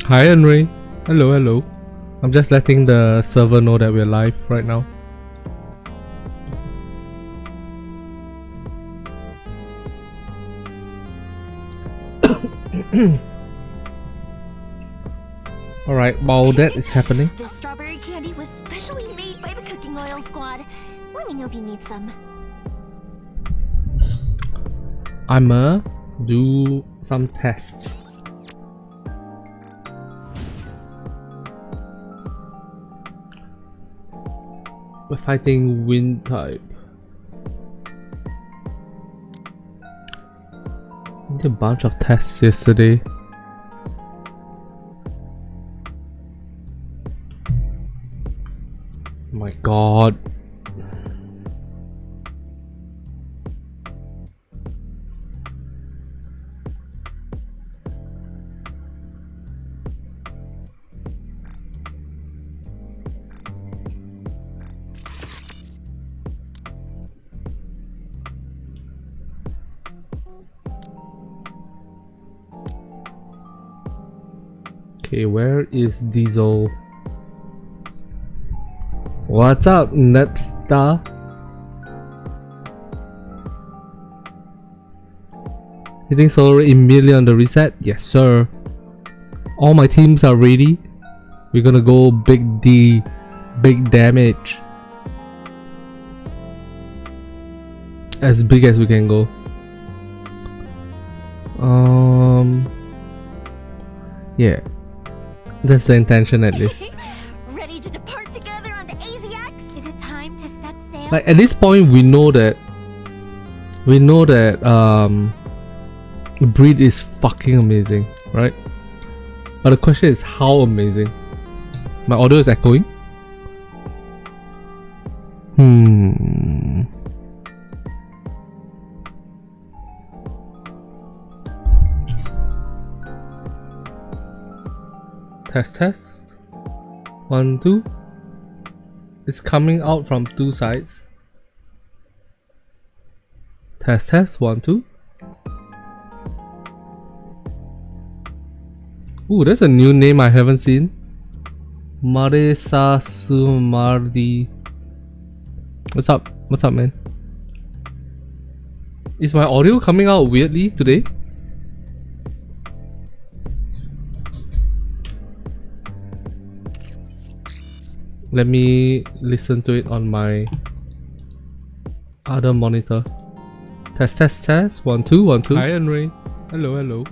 Hi Henry. Hello, hello. I'm just letting the server know that we're live right now. Alright, while that is happening. This strawberry candy was specially made by the cooking oil squad. Let me know if you need some. I'ma do some tests. We're fighting wind type. I did a bunch of tests yesterday. Oh my god. Okay, where is Diesel? What's up, Nepstar? Hitting solar immediately on the reset? Yes, sir. All my teams are ready. We're gonna go big D, big damage. As big as we can go. Yeah. That's the intention at least. Ready to depart together on the AZX? Is it time to set sail? Like at this point we know that the breed is fucking amazing, right? But the question is how amazing. My audio is echoing. Test. 1, 2. It's coming out from two sides. Test. 1, 2. Ooh, that's a new name I haven't seen. Marisa Sumardi. What's up? What's up, man? Is my audio coming out weirdly today? Let me listen to it on my other monitor. Test. 1, 2, 1, 2. Hi Henry. Hello.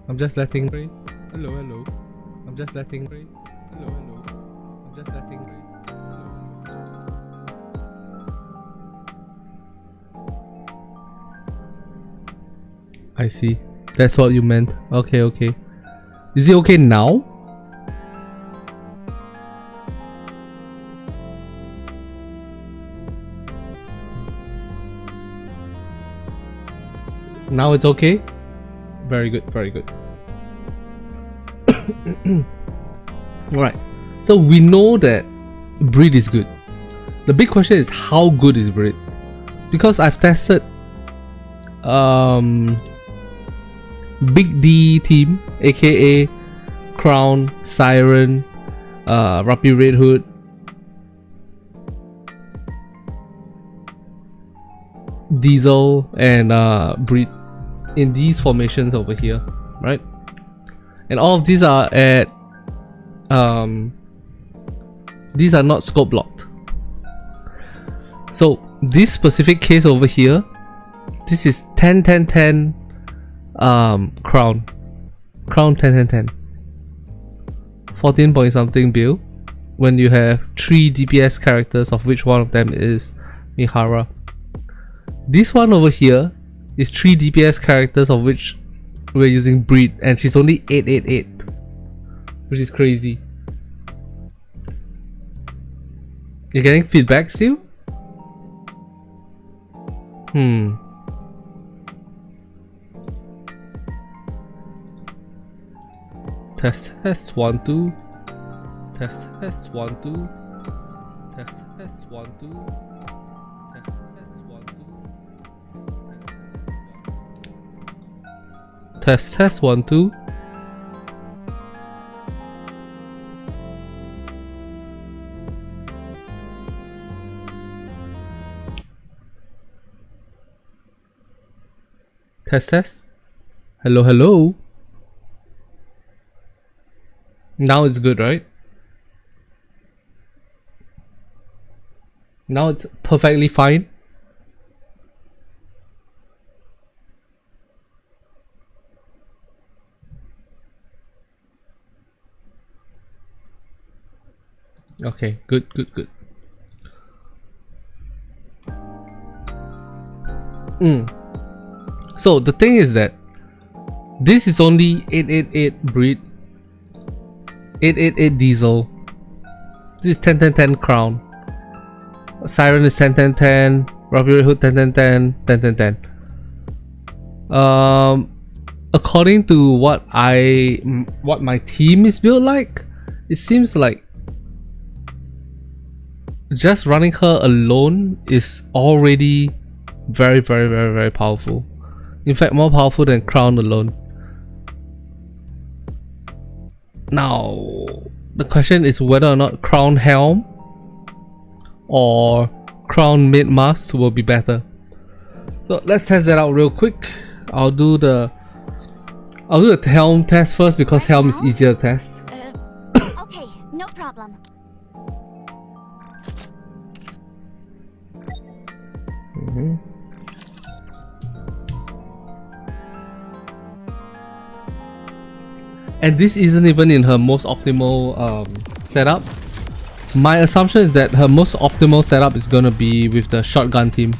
I'm just letting Ray. Hello. I'm just letting Ray. Hello. I'm just letting Ray. I see. That's what you meant. Okay. Is it okay now? Now it's okay? Very good. Alright, so we know that breed is good. The big question is how good is breed? Because I've tested Big D team, aka Crown, Siren, Rapid Red Hood, Diesel, and breed in these formations over here, right? And all of these are at these are not scope locked. So this specific case over here, this is 10 crown 10 14 point something build when you have 3 DPS characters, of which one of them is Mihara. This one over here is 3 DPS characters, of which we're using breed, and she's only 888, which is crazy. You're getting feedback still? Test 1, 2. Test 1, 2. Test 1, 2. Test 1, 2. Test test. Hello, hello. Now it's good, right? Now it's perfectly fine. Okay, good, good, good. So the thing is that this is only 888 breed, 888 diesel. This is 10 crown. Siren is 10 Robbery Hood 10 according to what my team is built like, it seems like just running her alone is already very powerful. In fact, more powerful than Crown alone. Now the question is whether or not Crown Helm or Crown Mid Mast will be better. So let's test that out real quick. I'll do the Helm test first because Helm is easier to test. Okay, no problem. And this isn't even in her most optimal setup. My assumption is that her most optimal setup is gonna be with the shotgun team.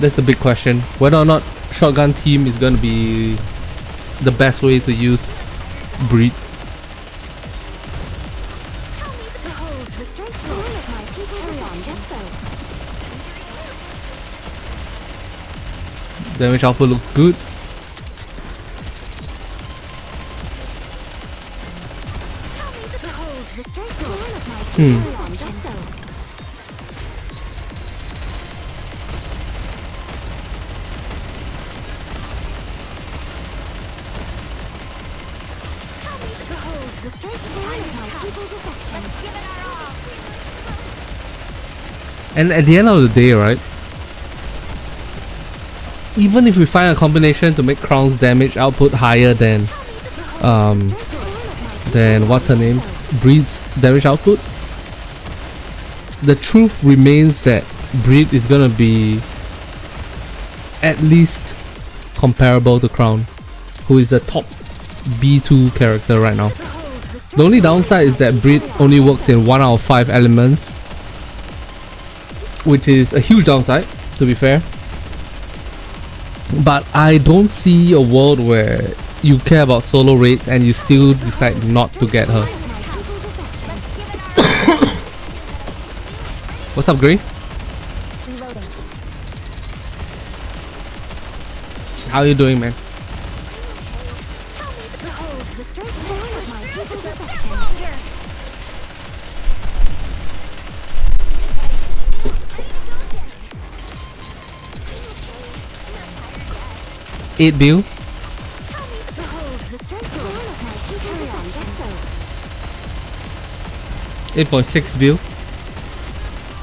That's the big question. Whether or not shotgun team is gonna be the best way to use breed. Damage output looks good. And at the end of the day, right, even if we find a combination to make Crown's damage output higher than what's her name's Breed's damage output, the truth remains that Breed is gonna be at least comparable to Crown, who is the top B2 character right now. The only downside is that Breed only works in 1 out of 5 elements, which is a huge downside, to be fair. But I don't see a world where you care about solo raids and you still decide not to get her. What's up, Gray? How you doing, man? $8 bill. 8.6 bill.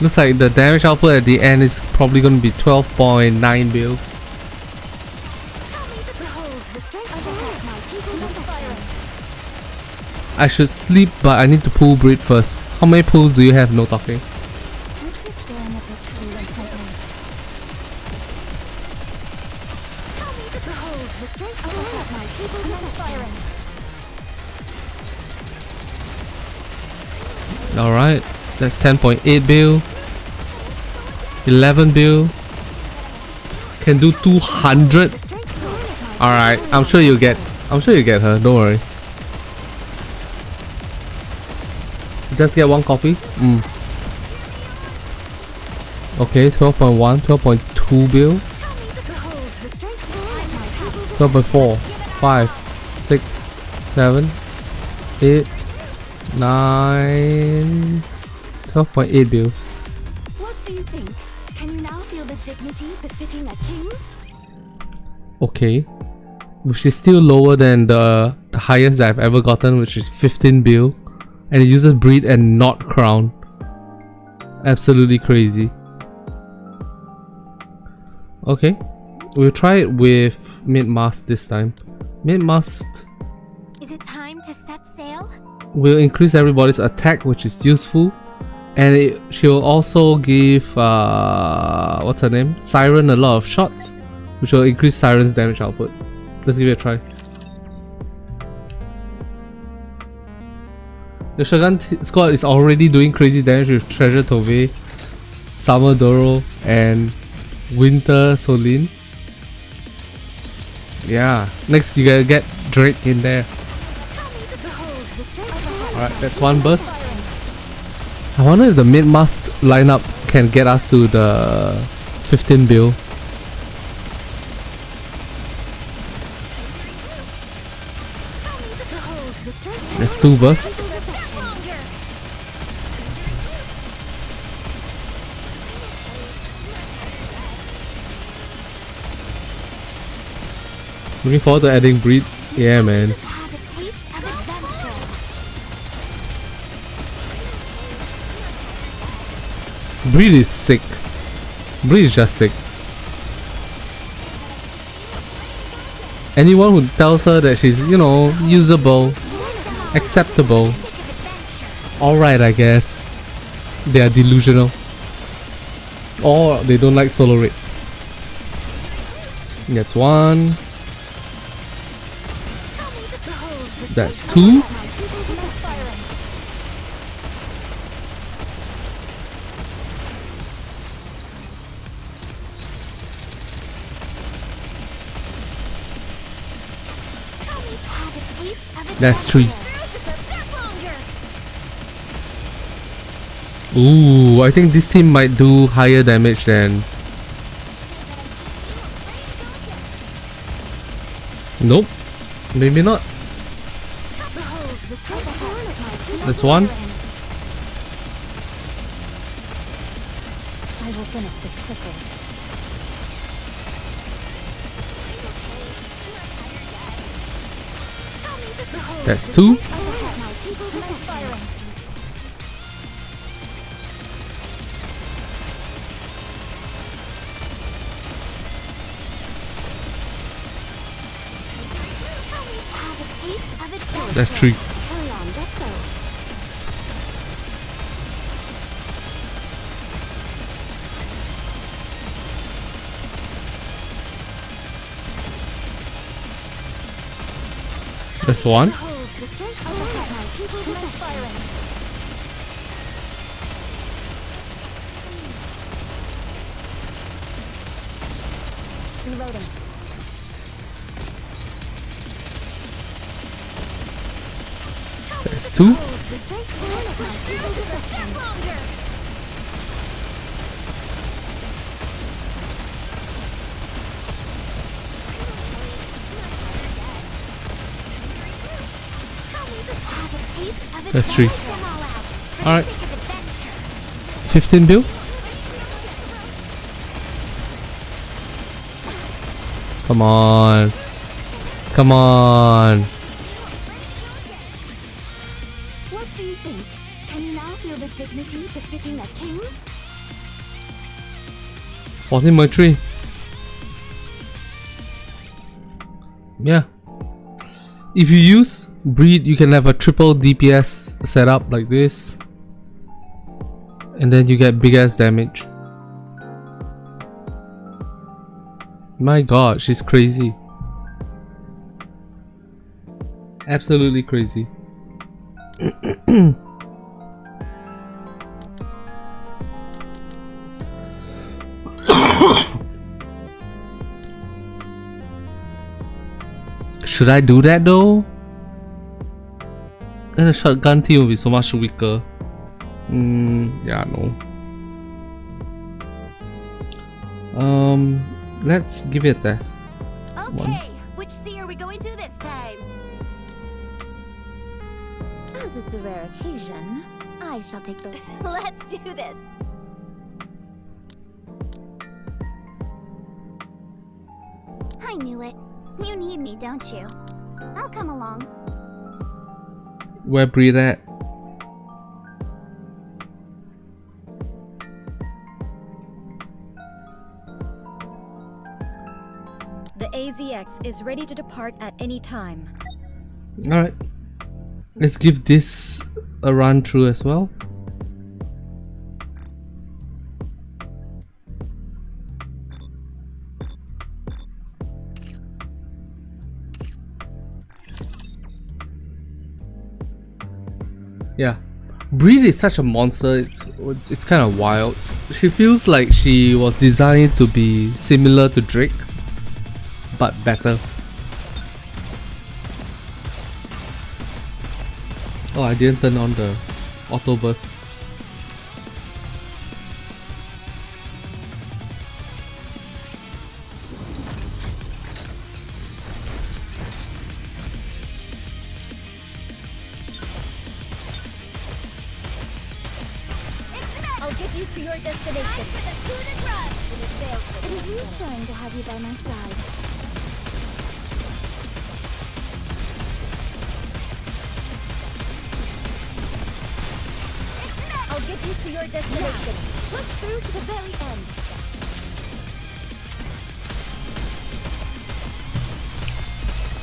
Looks like the damage output at the end is probably going to be 12.9 bill. I should sleep, but I need to pull Breed first. How many pulls do you have? No talking. Alright, that's 10.8 bill. 11 bill. Can do 200. Alright, I'm sure you get her, don't worry. Just get one copy. Okay, 12.1, 12.2 bill. 12.4, 5, 6, 7, 8, 9, 12.8 bill. What do you think? Can you now feel the dignity befitting a king? Okay, which is still lower than the highest that I've ever gotten, which is 15 bill. and it uses breed and not crown. Absolutely crazy. Okay, we'll try it with mid-mast this time. Mid-mast Is it time to set sail? will increase everybody's attack, which is useful, and she'll also give what's her name? Siren a lot of shots, which will increase Siren's damage output. Let's give it a try. The Shogun squad is already doing crazy damage with Treasure Tove, Summer Doro, and Winter Solin. Yeah, next you gotta get Drake in there. Alright, that's one burst. I wonder if the mid-mast lineup can get us to the 15 bill. That's two bursts. Looking forward to adding breed. Yeah, man. Breed is sick. Breed is just sick. Anyone who tells her that she's, you know, usable, acceptable, alright, I guess, they are delusional. Or they don't like solo raid. That's one. That's two. That's three. Ooh, I think this team might do higher damage than... Nope, maybe not. That's one. That's two. That's three. That's one. That's two. That's three. Alright. 15 bill. Come on. Come on. What do you think? Can you now feel the dignity befitting a king? 14.3. Yeah. If you use breed, you can have a triple DPS setup like this, and then you get big ass damage. My god, she's crazy. Absolutely crazy. Should I do that though? Then the shotgun team will be so much weaker. Yeah, no. Let's give it a test. Okay, which sea are we going to this time? As it's a rare occasion, I shall take the... Let's do this! I knew it. You need me, don't you? I'll come along. Where breed at? EX is ready to depart at any time. Alright. Let's give this a run through as well. Yeah, Breed is such a monster. It's kind of wild. She feels like she was designed to be similar to Drake, but better. Oh, I didn't turn on the auto burst. I'll get you to your destination. It is reassuring to have you by my side. I'll get you to your destination. Push through to the very end.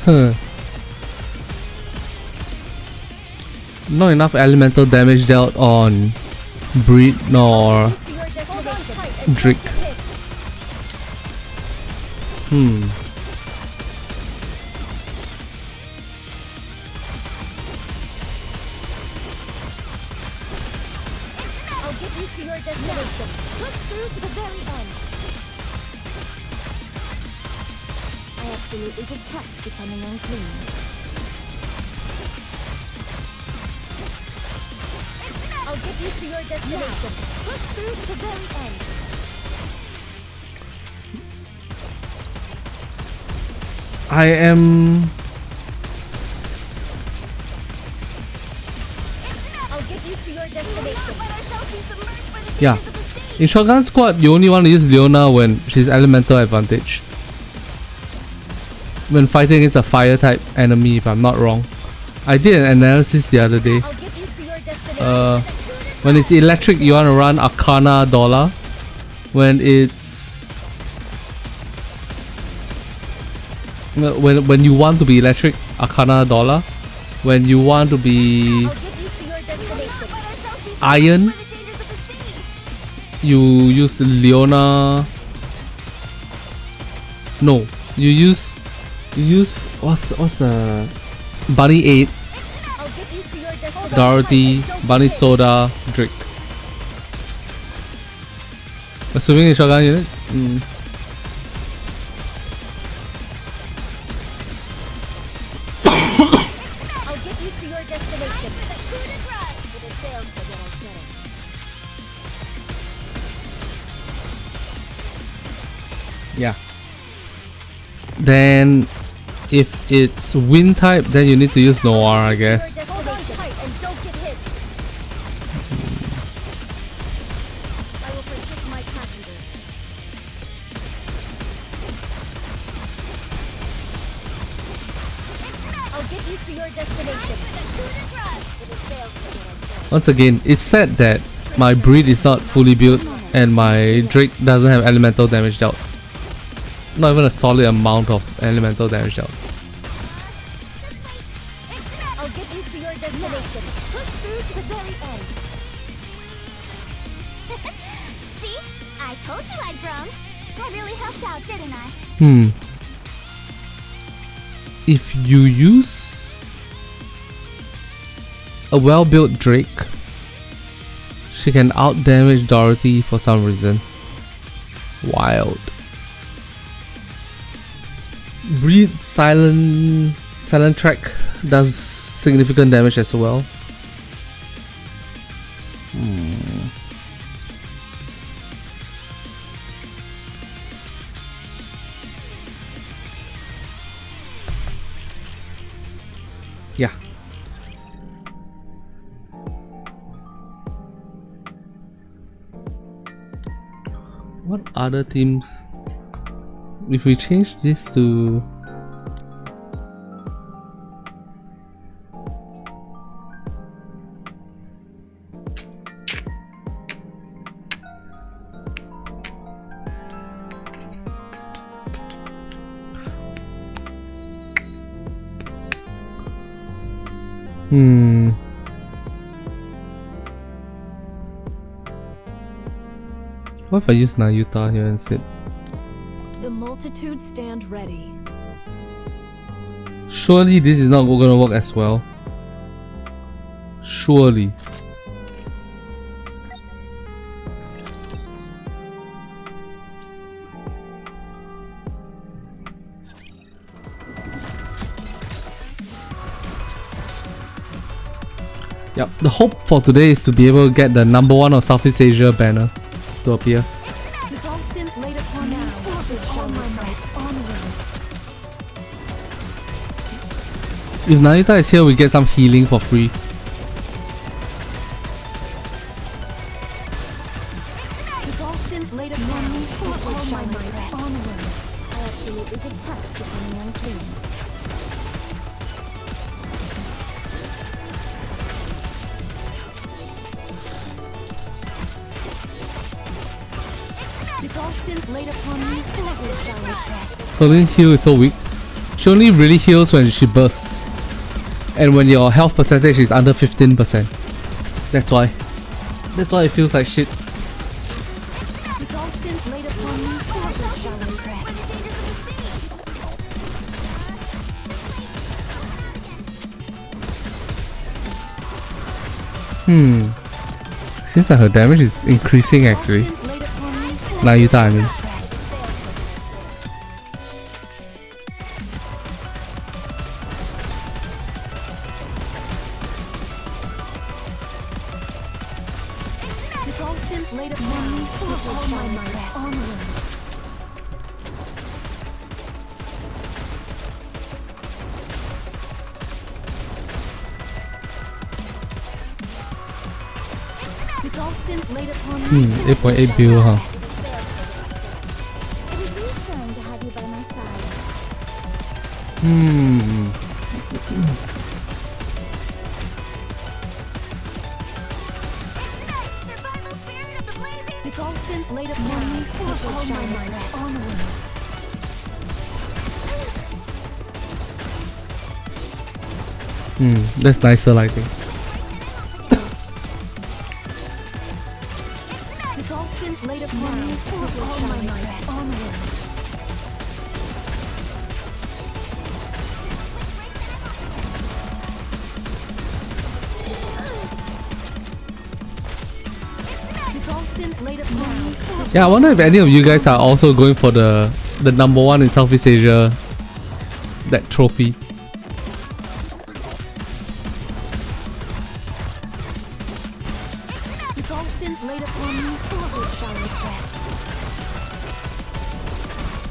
Huh. Not enough elemental damage dealt on Breed nor To your destination. Drake. I'll get you to your destination. Push through to the very end. I absolutely detest becoming unclean. I'll get you to your destination. Push through to the very end. I am. I'll get you to your destination. Yeah. In Shotgun Squad, you only want to use Leona when she's elemental advantage. When fighting against a fire type enemy, if I'm not wrong. I did an analysis the other day. I'll get you to your destination. When it's electric, you want to run Arcana Dollar. When it's when you want to be electric, Arcana Dollar. When you want to be I'll get you to your destination. Iron, you use Leona. No, you use what's Bunny 8, I'll get you to your destination. Dorothy, Bunny Soda, Drake. Assuming in shotgun units. I'll get you to your destination. Yeah. Then, if it's wind type, then you need to use Noir, I guess. Hold on tight and don't get hit. I will protect my passengers. I'll get you to your destination. Once again, it's said that my Breed is not fully built and my Drake doesn't have elemental damage dealt. Not even a solid amount of elemental damage dealt. I'll get you to your destination. Push through to the very end. See? I told you I'd grown. I really helped out, didn't I? If you use a well-built Drake, she can out-damage Dorothy for some reason. Wild. Breed silent track does significant damage as well. Yeah. What other teams? If we change this to What if I use Nayuta here instead? The multitude stand ready. Surely this is not gonna work as well. Surely. Yep, the hope for today is to be able to get the #1 of Southeast Asia banner to appear. With all sins laid upon me, forward shall my might onward. If Nayuta is here, we get some healing for free. With all sins laid upon me, forward shall my might onward. I absolutely detest becoming unclean. With all sins laid upon me, forward shall I press. Celine heal is so weak. She only really heals when she bursts. And when your health percentage is under 15%. That's why. That's why it feels like shit. With all sins laid upon me, forward shall I press. Seems like her damage is increasing actually. Sins laid upon me, forward Nayuta, I mean. With all sins laid upon me, forward shall I press. Onward. With all sins laid upon me, 8.8 bill, huh? It was reassuring to have you by my side. Survival spirit of the blazing. with all sins laid upon me, forward shall I press. Onward. That's nicer lighting. With all sins laid upon me, forward shall I press. Onward. With all sins laid upon me, forward. Yeah, I wonder if any of you guys are also going for the #1 in Southeast Asia, that trophy. With all sins laid upon me, forward shall I press.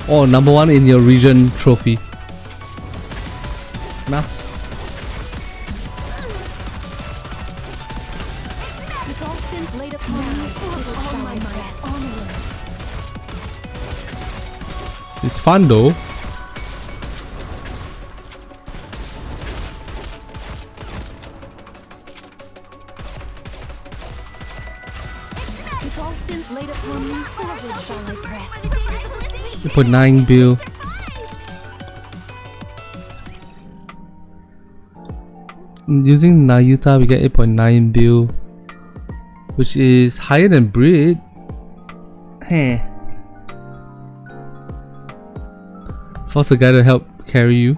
Or #1 in your region trophy. Nah. With all sins laid upon me, forward shall I press. Onward. It's fun though. With all sins laid upon me, forward shall I press. 8.9 bill. Using Nayuta, we get 8.9 bill, which is higher than Brit. Heh. Force a guy to help carry you.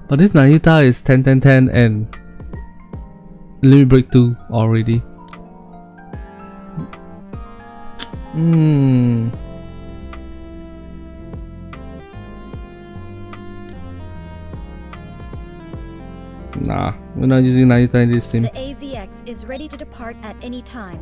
But this Nayuta is 10 10 10 and limit break 2 already. Nah, we're not using Nayuta in this team. The AZX is ready to depart at any time.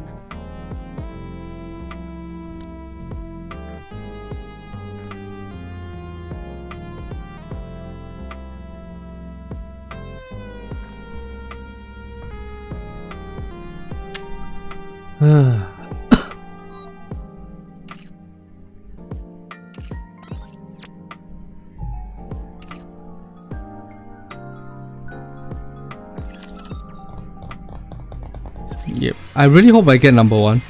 Yep, I really hope I get #1.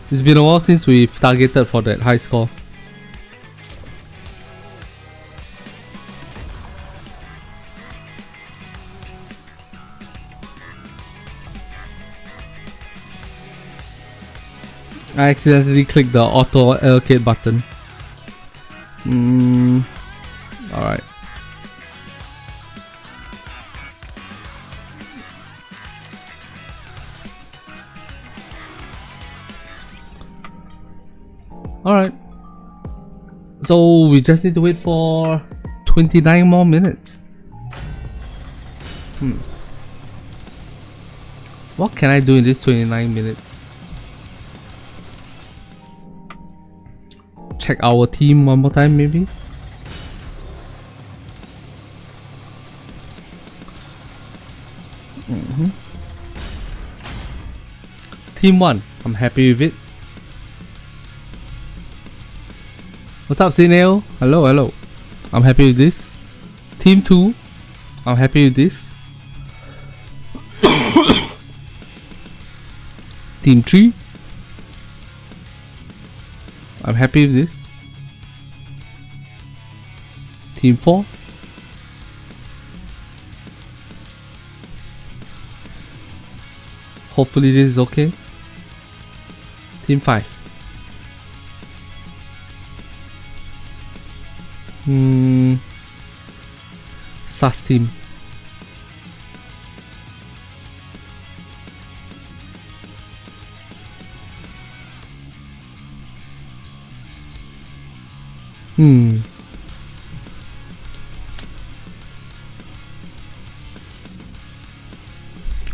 It's been a while since we've targeted for that high score. I accidentally clicked the auto allocate button. Alright. Alright. So we just need to wait for 29 more minutes. What can I do in this 29 minutes? Check our team one more time, maybe. Team 1, I'm happy with it. What's up, Snail? Hello, hello. I'm happy with this. Team 2, I'm happy with this. Team 3, I'm happy with this. Team 4, hopefully this is okay. Team 5, sus team.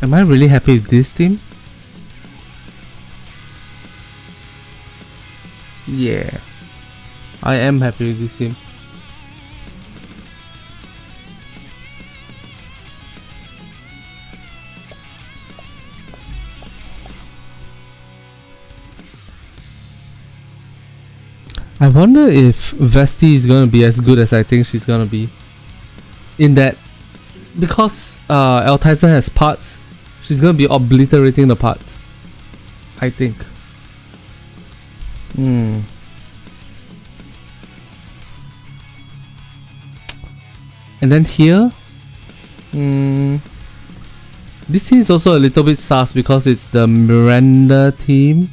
Am I really happy with this team? Yeah, I am happy with this team. I wonder if Vesti is gonna be as good as I think she's gonna be. In that, because Altizer has parts, she's gonna be obliterating the parts, I think. And then here, this team is also a little bit sus because it's the Miranda team.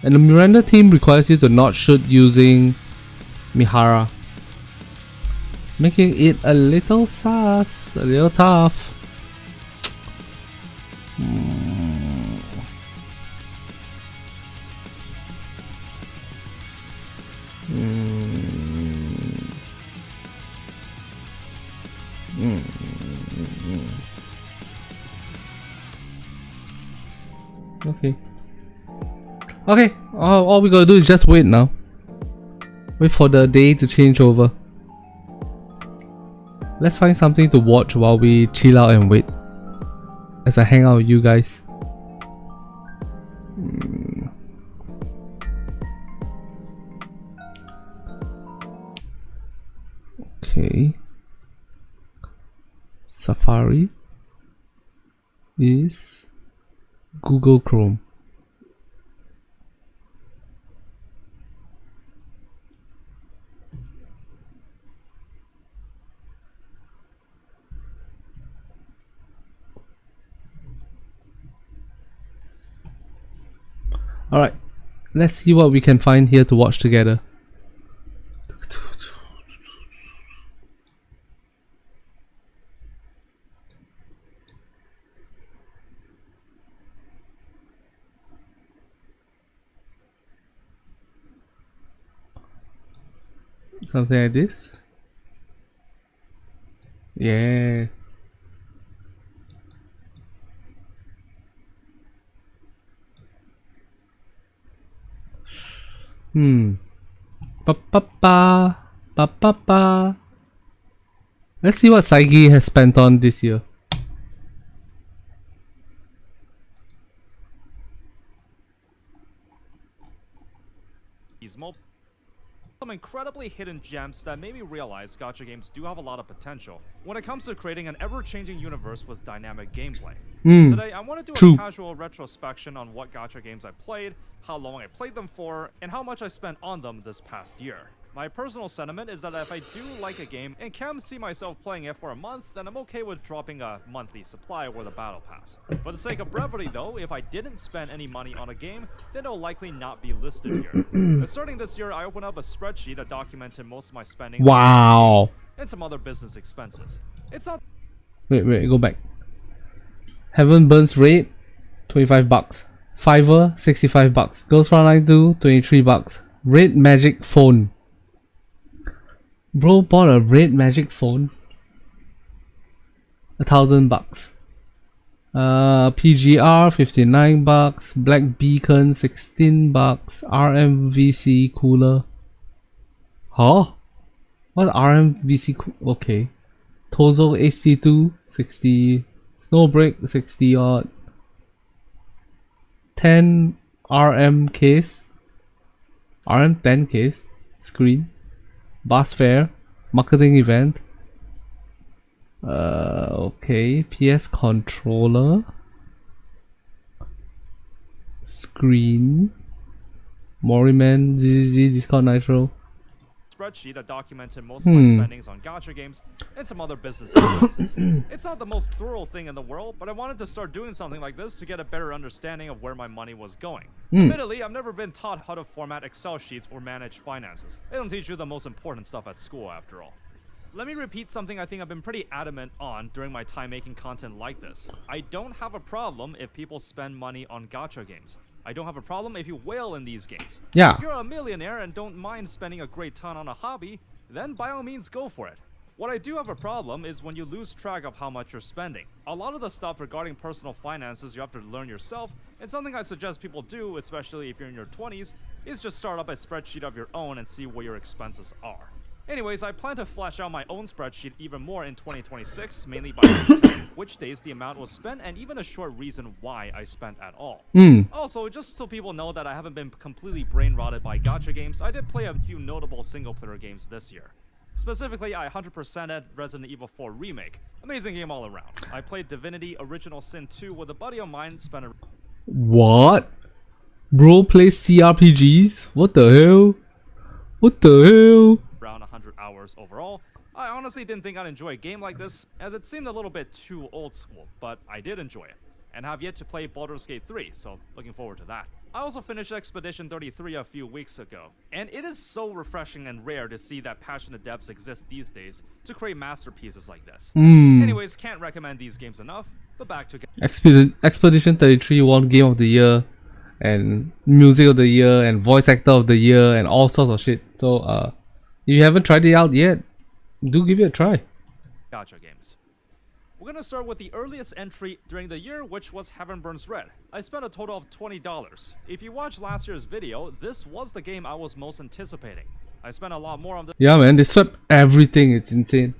And the Miranda team requires you to not shoot using Mihara, making it a little sus, a little tough. Okay, all we gotta do is just wait now. Wait for the day to change over. Let's find something to watch while we chill out and wait, as I hang out with you guys. Okay. Safari is Google Chrome. Alright, let's see what we can find here to watch together. Something like this. Yeah. Ba-ba-ba. Let's see what Saigi has spent on this year. Some incredibly hidden gems that made me realize gacha games do have a lot of potential when it comes to creating an ever-changing universe with dynamic gameplay. Today, I want to do a casual retrospection on what gacha games I played, how long I played them for, and how much I spent on them this past year. My personal sentiment is that if I do like a game and can see myself playing it for a month, then I'm okay with dropping a monthly supply or the battle pass. For the sake of brevity though, if I didn't spend any money on a game, then it'll likely not be listed here. Starting this year, I opened up a spreadsheet that documented most of my spending Wow. and some other business expenses. It's not Wait, go back. Heaven Burns Raid, $25. Fiverr, $65. Ghost Frontline 2, $23. Red Magic Phone. Bro bought a red magic phone. $1,000. PGR $59. Black Beacon $16. RMVC cooler. Huh? What RMVC okay. Tozo HD2 60. Snowbreak 60 odd. 10 RM case. RM10 case. Screen. Bus Fair, marketing event. Okay, PS controller, screen, Moriman, ZZZ, Discord Nitro. Spreadsheet that documented most of my spendings on gacha games and some other business expenses. It's not the most thorough thing in the world, but I wanted to start doing something like this to get a better understanding of where my money was going. Admittedly, I've never been taught how to format Excel sheets or manage finances. They don't teach you the most important stuff at school after all. Let me repeat something I think I've been pretty adamant on during my time making content like this. I don't have a problem if people spend money on gacha games. I don't have a problem if you whale in these games. Yeah. If you're a millionaire and don't mind spending a great ton on a hobby, then by all means go for it. What I do have a problem is when you lose track of how much you're spending. A lot of the stuff regarding personal finances you have to learn yourself, and something I suggest people do, especially if you're in your 20s, is just start up a spreadsheet of your own and see what your expenses are. Anyways, I plan to flesh out my own spreadsheet even more in 2026, mainly by telling which days the amount was spent and even a short reason why I spent at all. Also, just so people know that I haven't been completely brain rotted by gacha games, I did play a few notable single-player games this year. Specifically, I 100%ed Resident Evil 4 Remake. Amazing game all around. I played Divinity Original Sin 2 with a buddy of mine, spent a What? Bro plays CRPGs? What the hell? What the hell? around 100 hours overall. I honestly didn't think I'd enjoy a game like this, as it seemed a little bit too old school, but I did enjoy it, and have yet to play Baldur's Gate 3, so looking forward to that. I also finished Expedition 33 a few weeks ago, and it is so refreshing and rare to see that passionate devs exist these days to create masterpieces like this. Anyways, can't recommend these games enough, but back to Expedition 33 won Game of the Year, and Music of the Year, and Voice Actor of the Year, and all sorts of shit. So, if you haven't tried it out yet, do give it a try. gacha games. We're gonna start with the earliest entry during the year, which was Heaven Burns Red. I spent a total of $20. If you watched last year's video, this was the game I was most anticipating. I spent a lot more on this. Yeah, man, they swept everything. It's insane.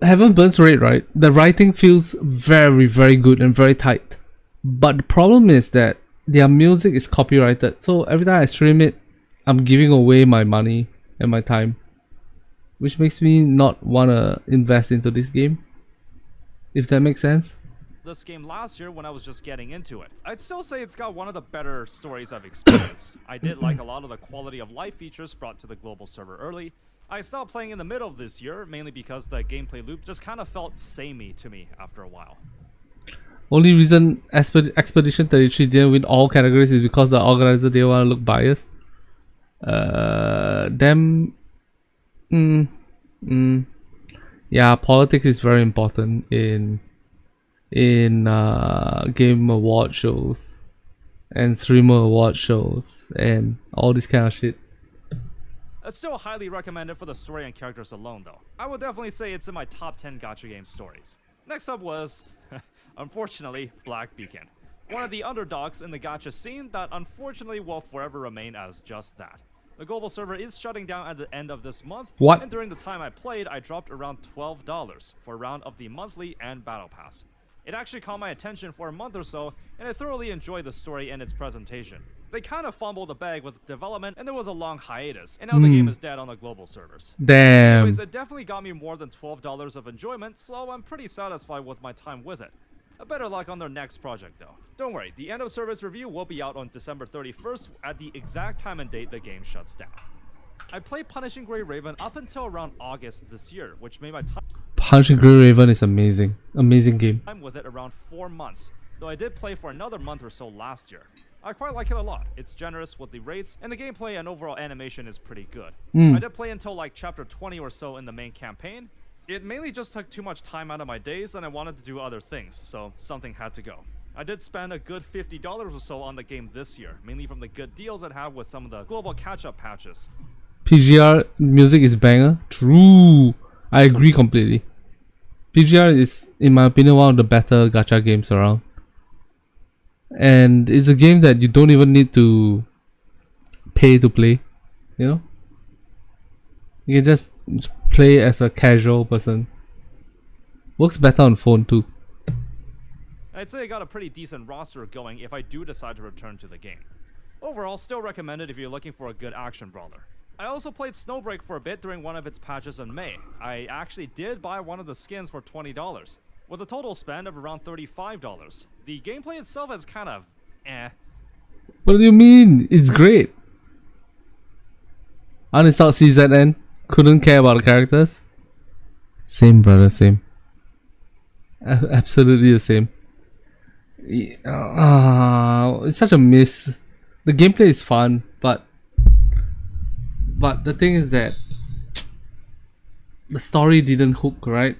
Heaven Burns Red, right? The writing feels very, very good and very tight. But the problem is that their music is copyrighted. So every time I stream it, I'm giving away my money and my time, which makes me not want to invest into this game, if that makes sense. This game last year when I was just getting into it. I'd still say it's got one of the better stories I've experienced. I did like a lot of the quality of life features brought to the global server early. I stopped playing in the middle of this year, mainly because the gameplay loop just kind of felt samey to me after a while. Only reason Expedition 33 didn't win all categories is because the organizer didn't want to look biased. Yeah, politics is very important in game award shows and streamer award shows and all this kind of shit. It's still highly recommended for the story and characters alone though. I would definitely say it's in my top 10 gacha game stories. Next up was, unfortunately, Black Beacon. One of the underdogs in the gacha scene that unfortunately will forever remain as just that. The global server is shutting down at the end of this month, What? and during the time I played, I dropped around $12 for a round of the monthly and battle pass. It actually caught my attention for a month or so, and I thoroughly enjoyed the story and its presentation. They kind of fumbled the bag with development, and there was a long hiatus, and now the game is dead on the global servers. Damn. Anyways, it definitely got me more than $12 of enjoyment, so I'm pretty satisfied with my time with it. A better luck on their next project though. Don't worry, the end of service review will be out on December 31st at the exact time and date the game shuts down. I played Punishing Grey Raven up until around August this year, which made my Punching Grey Raven is amazing. Amazing game. time with it around 4 months, though I did play for another month or so last year. I quite like it a lot. It's generous with the rates, and the gameplay and overall animation is pretty good. I did play until like chapter 20 or so in the main campaign. It mainly just took too much time out of my days, and I wanted to do other things, so something had to go. I did spend a good $50 or so on the game this year, mainly from the good deals it had with some of the global catch-up patches. PGR music is banger. True. I agree completely. PGR is, in my opinion, one of the better gacha games around. And it's a game that you don't even need to pay to play. You know? You can just play as a casual person. Works better on phone too. I'd say I got a pretty decent roster going if I do decide to return to the game. Overall, still recommend it if you're looking for a good action brawler. I also played Snowbreak for a bit during one of its patches in May. I actually did buy one of the skins for $20, with a total spend of around $35. The gameplay itself is kind of eh. What do you mean? It's great. Uninstalled CZN. Couldn't care about the characters. Same, brother, same. Absolutely the same. It's such a miss. The gameplay is fun, but the thing is that the story didn't hook, right?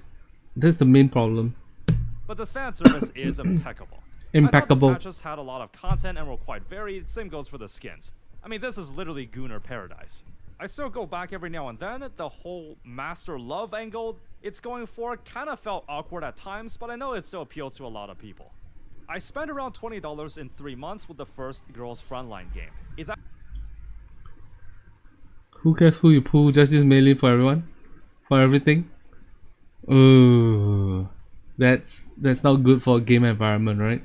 That's the main problem. But this fan service is impeccable. Impeccable. I thought the patches had a lot of content and were quite varied. Same goes for the skins. I mean, this is literally Gooner paradise. I still go back every now and then. The whole master love angle it's going for kind of felt awkward at times, but I know it still appeals to a lot of people. I spent around $20 in 3 months with the first Girls Frontline game. Who cares who you pull? Justice mainly for everyone? For everything? Ooh, that's not good for a game environment, right?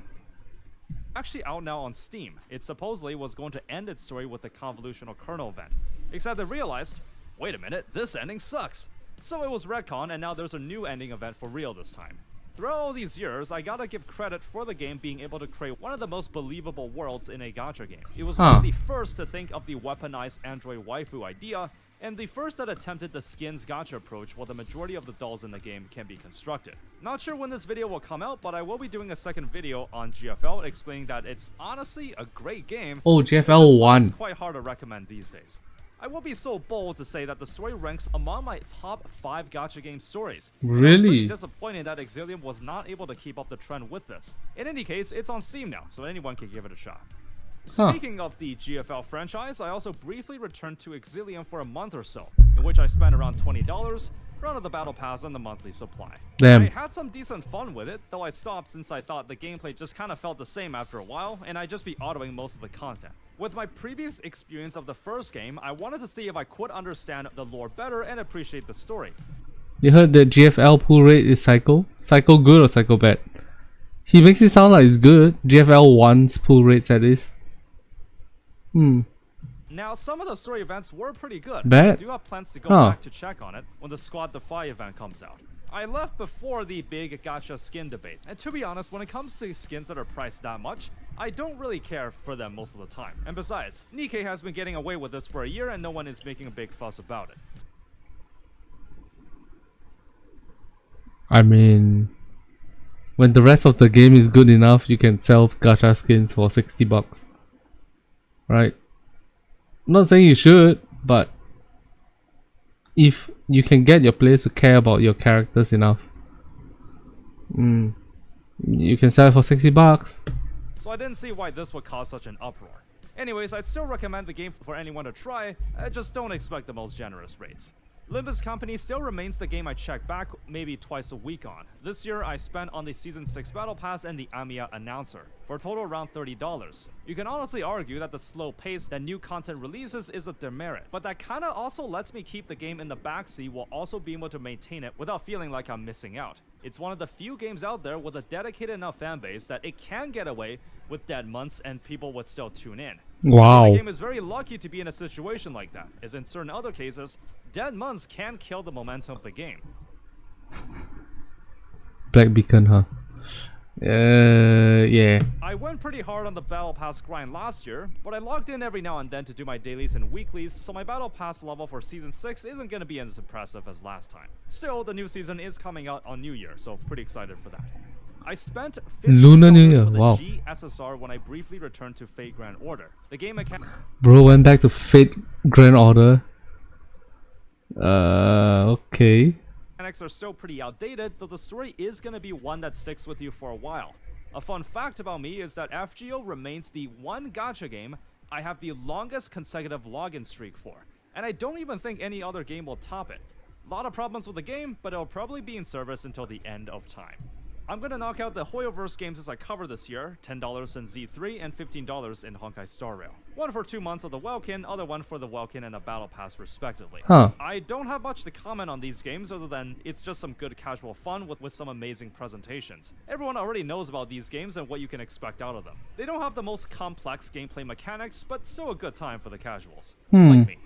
Actually out now on Steam. It supposedly was going to end its story with the convolutional kernel event. Except they realized, wait a minute, this ending sucks. So it was retcon, and now there's a new ending event for real this time. Throughout all these years, I gotta give credit for the game being able to create one of the most believable worlds in a gacha game. It was one of the first to think of the weaponized android waifu idea, and the first that attempted the skins gacha approach while the majority of the dolls in the game can be constructed. Not sure when this video will come out, but I will be doing a second video on GFL explaining that it's honestly a great game. Oh, GFL 1. It's quite hard to recommend these days. I will be so bold to say that the story ranks among my top 5 gacha game stories. Really? I'm pretty disappointed that Exilium was not able to keep up the trend with this. In any case, it's on Steam now, so anyone can give it a shot. Speaking of the GFL franchise, I also briefly returned to Exilium for a month or so, in which I spent around $20, rounded the battle pass and the monthly supply. Damn. I had some decent fun with it, though I stopped since I thought the gameplay just kind of felt the same after a while, and I'd just be autoing most of the content. With my previous experience of the first game, I wanted to see if I could understand the lore better and appreciate the story. You heard that GFL pull rate is Psycho? Psycho good or Psycho bad? He makes it sound like it's good. GFL 1's pull rates at least. Now, some of the story events were pretty good. Bad? I do have plans to go back to check on it when the Squad Defy event comes out. I left before the big gacha skin debate, and to be honest, when it comes to skins that are priced that much, I don't really care for them most of the time. And besides, Nikke has been getting away with this for a year and no one is making a big fuss about it. I mean, when the rest of the game is good enough, you can sell gacha skins for $60. Right? I'm not saying you should, but if you can get your players to care about your characters enough, you can sell it for $60. So I didn't see why this would cause such an uproar. Anyways, I'd still recommend the game for anyone to try, just don't expect the most generous rates. Limbus Company still remains the game I check back maybe twice a week on. This year I spent on the Season 6 Battle Pass and the Amiya Announcer, for a total around $30. You can honestly argue that the slow pace that new content releases is a demerit, but that kinda also lets me keep the game in the backseat while also being able to maintain it without feeling like I'm missing out. It's one of the few games out there with a dedicated enough fanbase that it can get away with dead months and people would still tune in. Wow. The game is very lucky to be in a situation like that, as in certain other cases, dead months can kill the momentum of the game. Black Beacon, huh? Yeah. I went pretty hard on the Battle Pass grind last year, but I logged in every now and then to do my dailies and weeklies, so my Battle Pass level for Season 6 isn't going to be as impressive as last time. Still, the new season is coming out on New Year, so pretty excited for that. I spent Lunar New Year, for the wow. GSSR when I briefly returned to Fate Grand Order. The game mechanics Bro went back to Fate Grand Order. Okay. are still pretty outdated, though the story is going to be one that sticks with you for a while. A fun fact about me is that FGO remains the one gacha game I have the longest consecutive login streak for, and I don't even think any other game will top it. A lot of problems with the game, but it'll probably be in service until the end of time. I'm gonna knock out the Hoyoverse games as I cover this year, $10 in Z3 and $15 in Honkai Star Rail. One for 2 months of the Welkin, other one for the Welkin and a Battle Pass respectively. Huh. I don't have much to comment on these games other than it's just some good casual fun with some amazing presentations. Everyone already knows about these games and what you can expect out of them. They don't have the most complex gameplay mechanics, but still a good time for the casuals. Like me.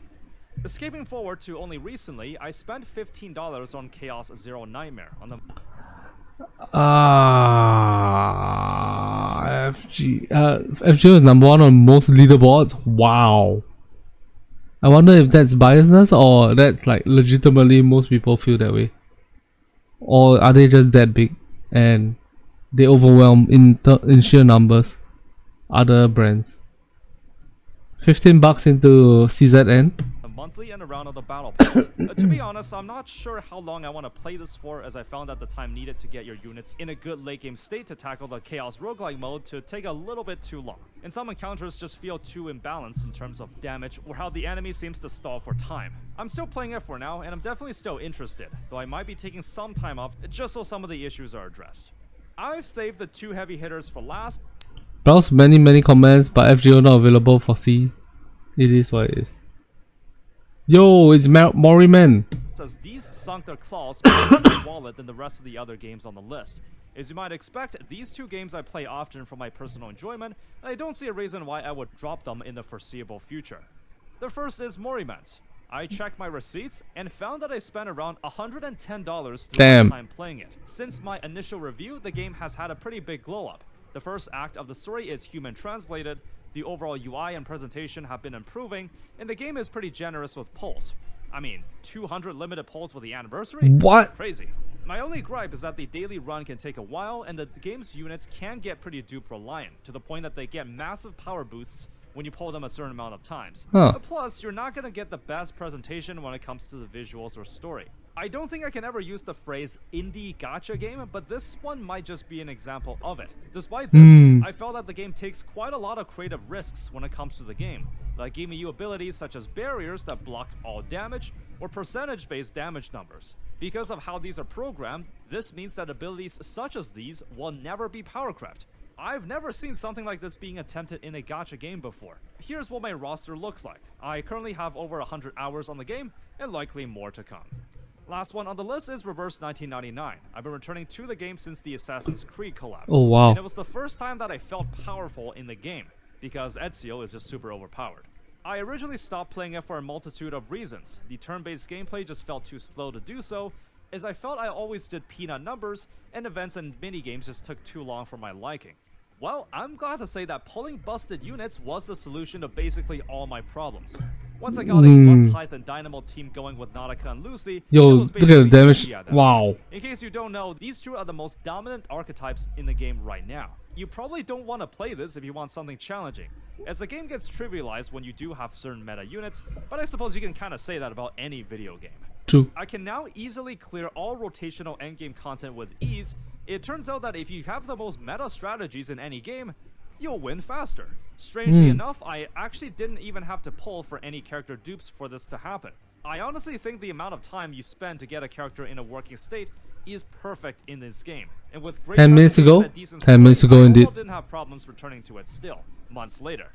Escaping forward to only recently, I spent $15 on Chaos Zero Nightmare on the FGO is number 1 on most leaderboards. Wow. I wonder if that's biasness or that's like legitimately most people feel that way. Or are they just that big and they overwhelm in sheer numbers other brands. $15 into CZN. monthly and around of the Battle Pass. To be honest, I'm not sure how long I want to play this for, as I found that the time needed to get your units in a good late game state to tackle the Chaos Roguelike mode to take a little bit too long. And some encounters just feel too imbalanced in terms of damage or how the enemy seems to stall for time. I'm still playing it for now, and I'm definitely still interested, though I might be taking some time off just so some of the issues are addressed. I've saved the 2 heavy hitters for last. Browse many comments, but FGO not available for C. It is what it is. Yo, it's Moriman. As these sunk their claws more in my wallet than the rest of the other games on the list. As you might expect, these 2 games I play often for my personal enjoyment, and I don't see a reason why I would drop them in the foreseeable future. The first is Moriman's. I checked my receipts and found that I spent around $110 through my time playing it. Since my initial review, the game has had a pretty big glow up. The first act of the story is human translated, the overall UI and presentation have been improving, and the game is pretty generous with polls. I mean, 200 limited polls for the anniversary? What? Crazy. My only gripe is that the daily run can take a while, and that the game's units can get pretty dupe reliant, to the point that they get massive power boosts when you pull them a certain amount of times. Plus, you're not going to get the best presentation when it comes to the visuals or story. I don't think I can ever use the phrase indie gacha game, but this one might just be an example of it. Despite this, I felt that the game takes quite a lot of creative risks when it comes to the game, like giving you abilities such as barriers that block all damage, or percentage-based damage numbers. Because of how these are programmed, this means that abilities such as these will never be power crept. I've never seen something like this being attempted in a gacha game before. Here's what my roster looks like. I currently have over 100 hours on the game, and likely more to come. Last one on the list is Reverse 1999. I've been returning to the game since the Assassin's Creed collab. Oh wow. And it was the first time that I felt powerful in the game, because Ezio is just super overpowered. I originally stopped playing it for a multitude of reasons. The turn-based gameplay just felt too slow to do so, as I felt I always did peanut numbers, and events and minigames just took too long for my liking. Well, I'm glad to say that pulling busted units was the solution to basically all my problems. Once I got a Blood Titan Dynamo team going with Nautica and Lucy, yo, look at the damage. Wow. In case you don't know, these 2 are the most dominant archetypes in the game right now. You probably don't want to play this if you want something challenging, as the game gets trivialized when you do have certain meta units, but I suppose you can kind of say that about any video game. True. I can now easily clear all rotational endgame content with ease. It turns out that if you have the most meta strategies in any game, you'll win faster. Strangely enough, I actually didn't even have to pull for any character dupes for this to happen. I honestly think the amount of time you spend to get a character in a working state is perfect in this game. And with great 10 minutes ago? 10 minutes ago indeed. I didn't have problems returning to it still, months later.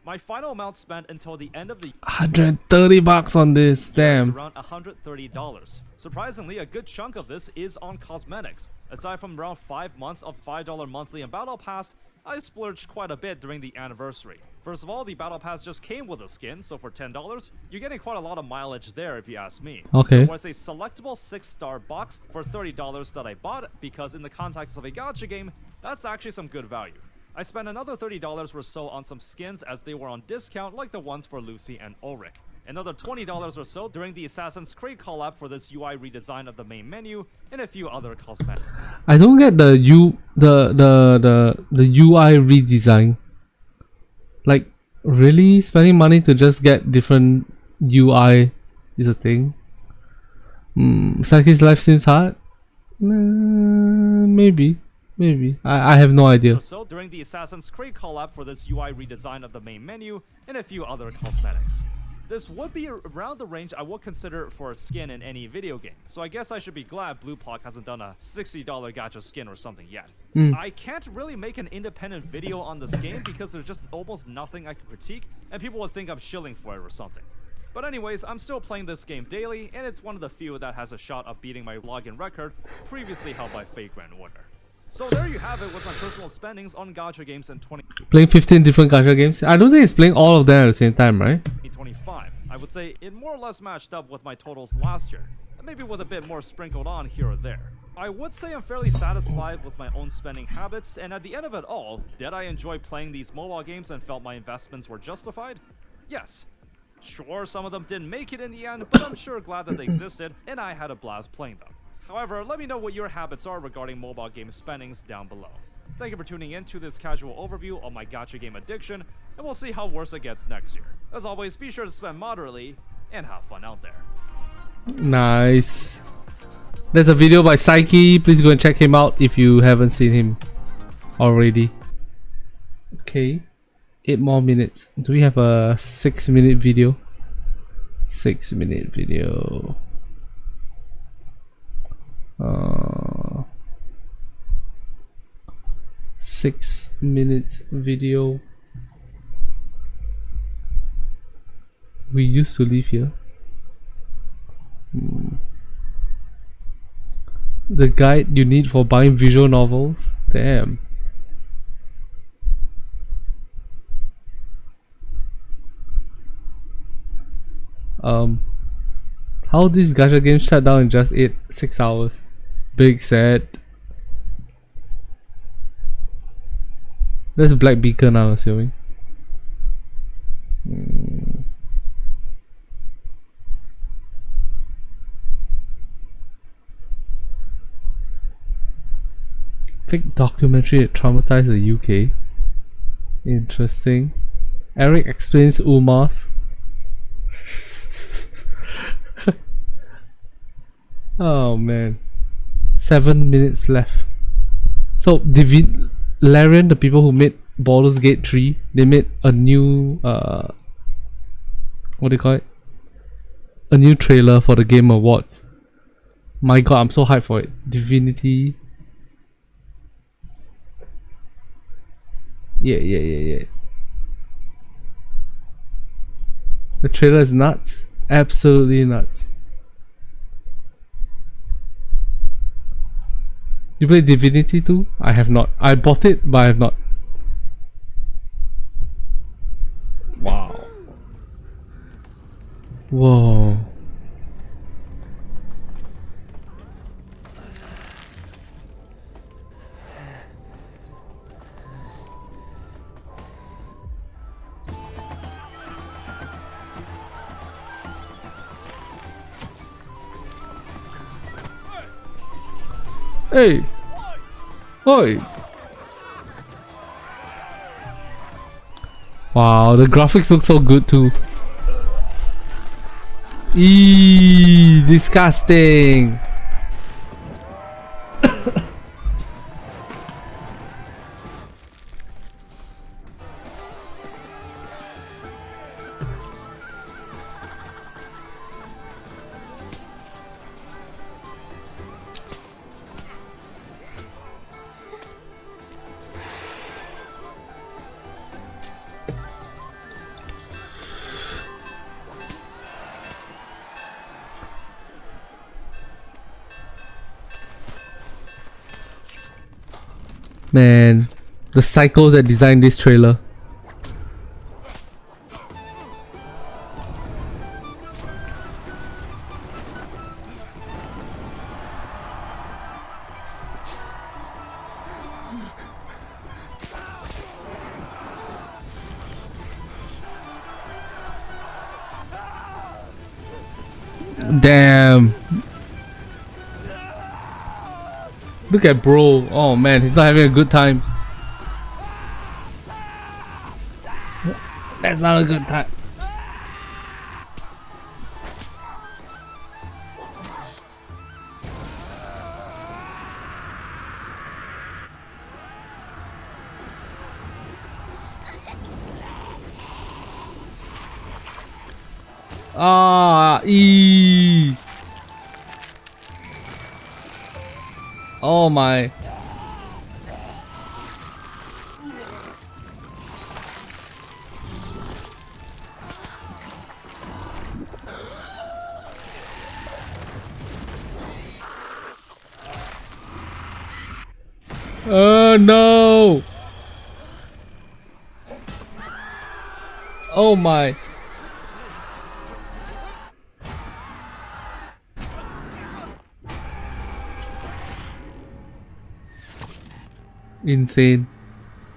My final amount spent until the end of the $130 on this, damn. is around $130. Surprisingly, a good chunk of this is on cosmetics. Aside from around 5 months of $5 monthly and Battle Pass, I splurged quite a bit during the anniversary. First of all, the Battle Pass just came with a skin, so for $10, you're getting quite a lot of mileage there if you ask me. Okay. There was a selectable 6-star box for $30 that I bought, because in the context of a gacha game, that's actually some good value. I spent another $30 or so on some skins as they were on discount, like the ones for Lucy and Ulrich. Another $20 or so during the Assassin's Creed collab for this UI redesign of the main menu and a few other cosmetics. I don't get the UI redesign. Like, really spending money to just get different UI is a thing? Saki's life seems hard? Maybe. I have no idea. So during the Assassin's Creed collab for this UI redesign of the main menu and a few other cosmetics. This would be around the range I would consider for a skin in any video game, so I guess I should be glad Bluepock hasn't done a $60 gacha skin or something yet. I can't really make an independent video on this game because there's just almost nothing I can critique, and people would think I'm shilling for it or something. But anyways, I'm still playing this game daily, and it's one of the few that has a shot of beating my login record previously held by Fate Grand Order. So there you have it with my personal spendings on gacha games in Playing 15 different gacha games? I don't think it's playing all of them at the same time, right? 2025. I would say it more or less matched up with my totals last year, and maybe with a bit more sprinkled on here or there. I would say I'm fairly satisfied with my own spending habits, and at the end of it all, did I enjoy playing these mobile games and felt my investments were justified? Yes. Sure, some of them didn't make it in the end, but I'm sure glad that they existed, and I had a blast playing them. However, let me know what your habits are regarding mobile game spendings down below. Thank you for tuning in to this casual overview of my gacha game addiction, and we'll see how worse it gets next year. As always, be sure to spend moderately, and have fun out there. Nice. There's a video by Psyche. Please go and check him out if you haven't seen him already. Okay. 8 more minutes. Do we have a 6-minute video? 6-minute video. 6 minutes video. We used to live here. The guide you need for buying visual novels. Damn. How this gacha game shut down in just 6 hours? Big sad. That's Black Beacon, I'm assuming. Fake documentary that traumatized the UK. Interesting. Eric explains Umas. Oh man. 7 minutes left. So Larian, the people who made Baldur's Gate 3, they made a new what do you call it? A new trailer for the Game Awards. My god, I'm so hyped for it. Divinity. Yeah. The trailer is nuts. Absolutely nuts. You play Divinity 2? I have not. I bought it, but I have not. Wow. Whoa. Hey! Oi! Wow, the graphics look so good too. Eee, disgusting! Man, the psychos that designed this trailer. Damn. Look at bro. Oh man, he's not having a good time. That's not a good time. Oh my. Oh no. Oh my.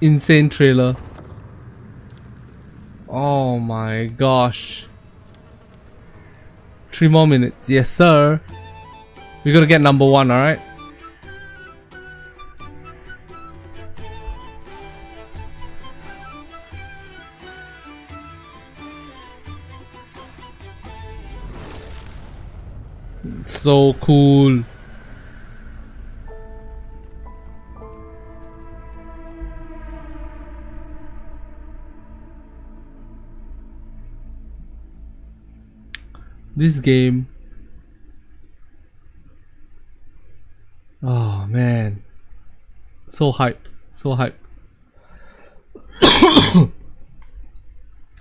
Insane trailer. Oh my gosh. 3 more minutes. Yes sir. We're gonna get number 1, alright? So cool. This game. Oh man. So hype. So hype.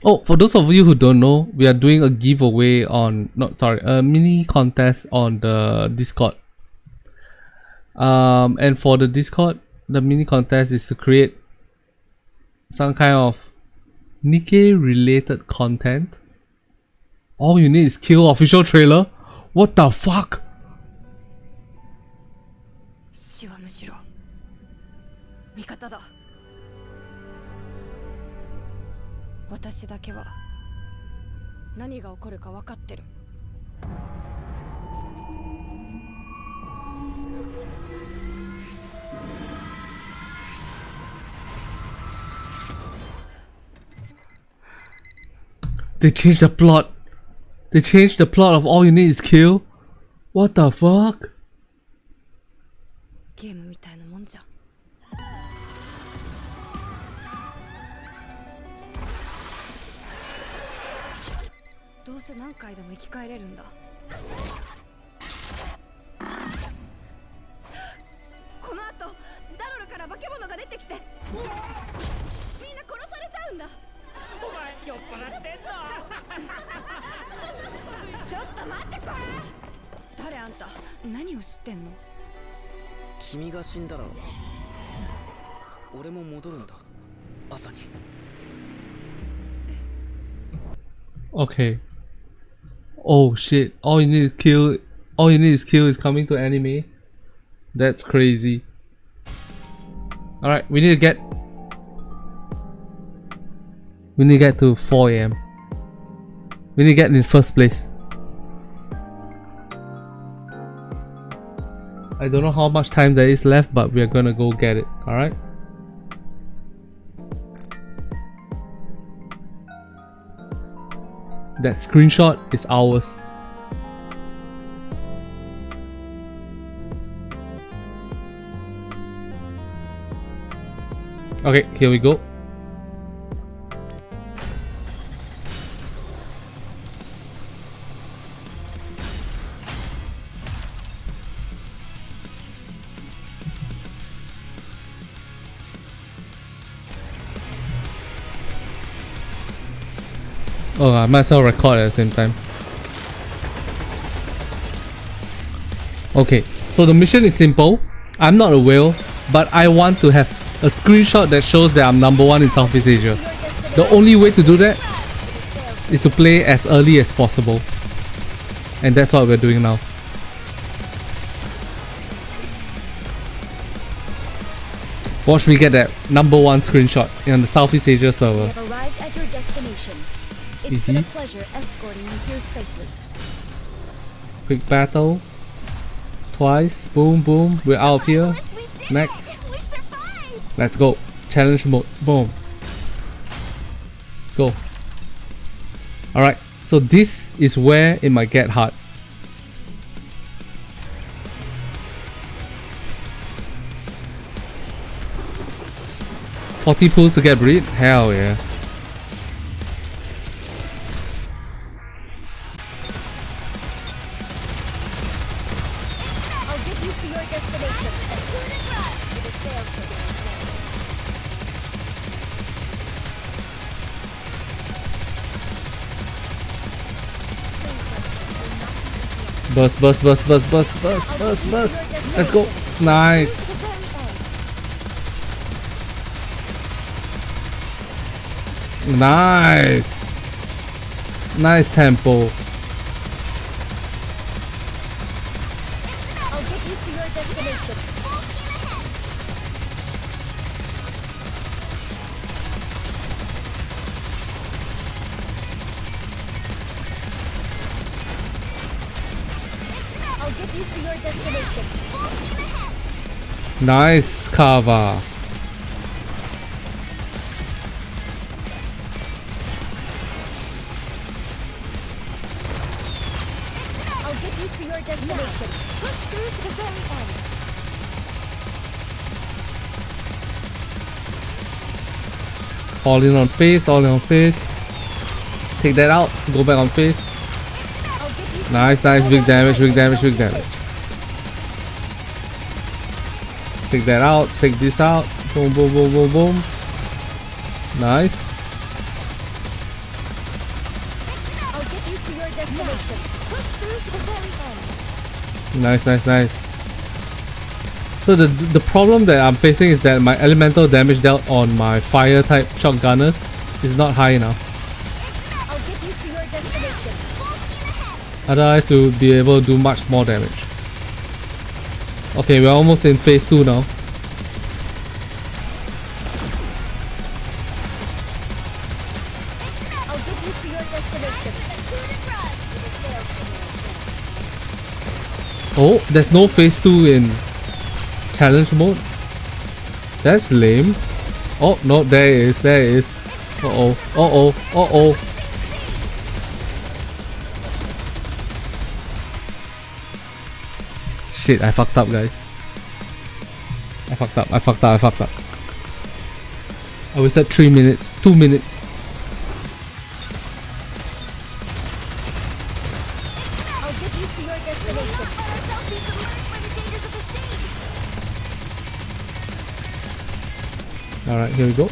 Oh, for those of you who don't know, we are doing a giveaway on, a mini contest on the Discord. And for the Discord, the mini contest is to create some kind of Nikke related content. All you need is kill official trailer. What the fuck? 死はむしろ味方だ。私だけは何が起こるか分かってる。They changed the plot. They changed the plot of all you need is kill. What the fuck? ゲームみたいなもんじゃん。どうせ何回でも生き返れるんだ。この後ダロルから化け物が出てきてみんな殺されちゃうんだ。お前酔っ払ってんの？ちょっと待ってこれ。誰あんた？何を知ってんの？君が死んだら俺も戻るんだ。朝に。Okay. Oh shit. All you need is kill is coming to anime. That's crazy. Alright, we need to get to 4 AM. We need to get in first place. I don't know how much time there is left, but we're gonna go get it, alright? That screenshot is ours. Okay, here we go. Oh, I might as well record at the same time. Okay, so the mission is simple. I'm not a whale, but I want to have a screenshot that shows that I'm number 1 in Southeast Asia. The only way to do that is to play as early as possible. And that's what we're doing now. Watch me get that number 1 screenshot on the Southeast Asia server. We have arrived at your destination. It's Easy. been a pleasure escorting you here safely. Quick battle. Twice. Boom, boom. We're out of here. Next. Let's go. Challenge mode. Boom. Go. Alright. So this is where it might get hard. $40 pools to get breed? Hell yeah. I'll get you to your destination. Bus, bus, bus, bus, bus, bus, bus, bus. Let's go. Nice. Nice. Nice tempo. I'll get you to your destination. I'll get you to your destination. Nice cover. I'll get you to your destination. Push through to the very end. All in on face, all in on face. Take that out. Go back on face. I'll get you to Nice, nice. Big damage, big damage, big damage. Take that out. Take this out. Boom, boom, boom, boom, boom. Nice. I'll get you to your destination. Push through to the very end. Nice, nice, nice. So the problem that I'm facing is that my elemental damage dealt on my fire type shotgunners is not high enough. I'll get you to your destination. Otherwise we would be able to do much more damage. Okay, we're almost in phase 2 now. I'll get you to your destination. Oh, there's no phase 2 in challenge mode. That's lame. Oh no, there it is, there it is. Uh-oh, uh-oh, uh-oh. Shit, I fucked up, guys. I fucked up, I fucked up, I fucked up. I was at 3 minutes, 2 minutes. I'll get you to your destination. Alright, here we go.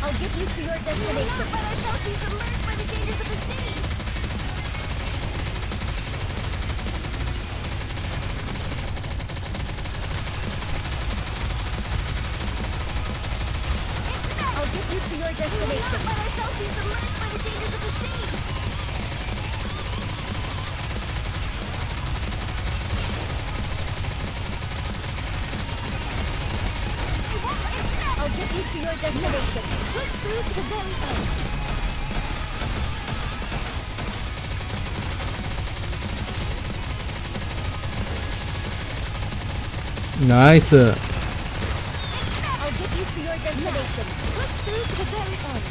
I'll get you to your destination. I'll get you to your destination. I'll get you to your destination. Push through to the very end. Nice. I'll get you to your destination. Push through to the very end.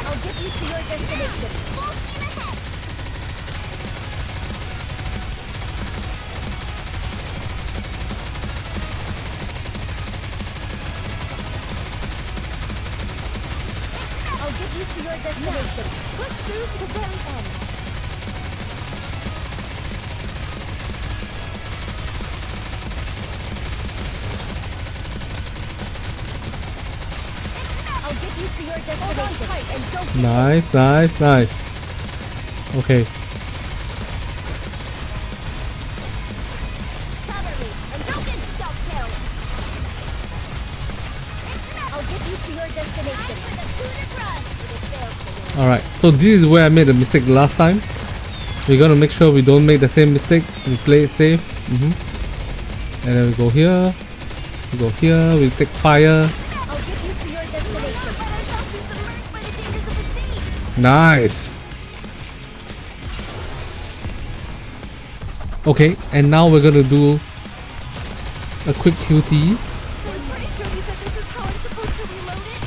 I'll get you to your destination. Full steam ahead. I'll get you to your destination. Push through to the very end. I'll get you to your destination. Hold on tight and don't Nice, nice, nice. Okay. cover me and don't get yourself killed. I'll get you to your destination. Alright, so this is where I made a mistake last time. We're gonna make sure we don't make the same mistake. We play it safe. And then we go here. We go here. We take fire. I'll get you to your destination. Let ourselves be submerged by the dangers of the sea. Nice. Okay, and now we're gonna do a quick QT. I'm pretty sure you said this is how I'm supposed to reload it.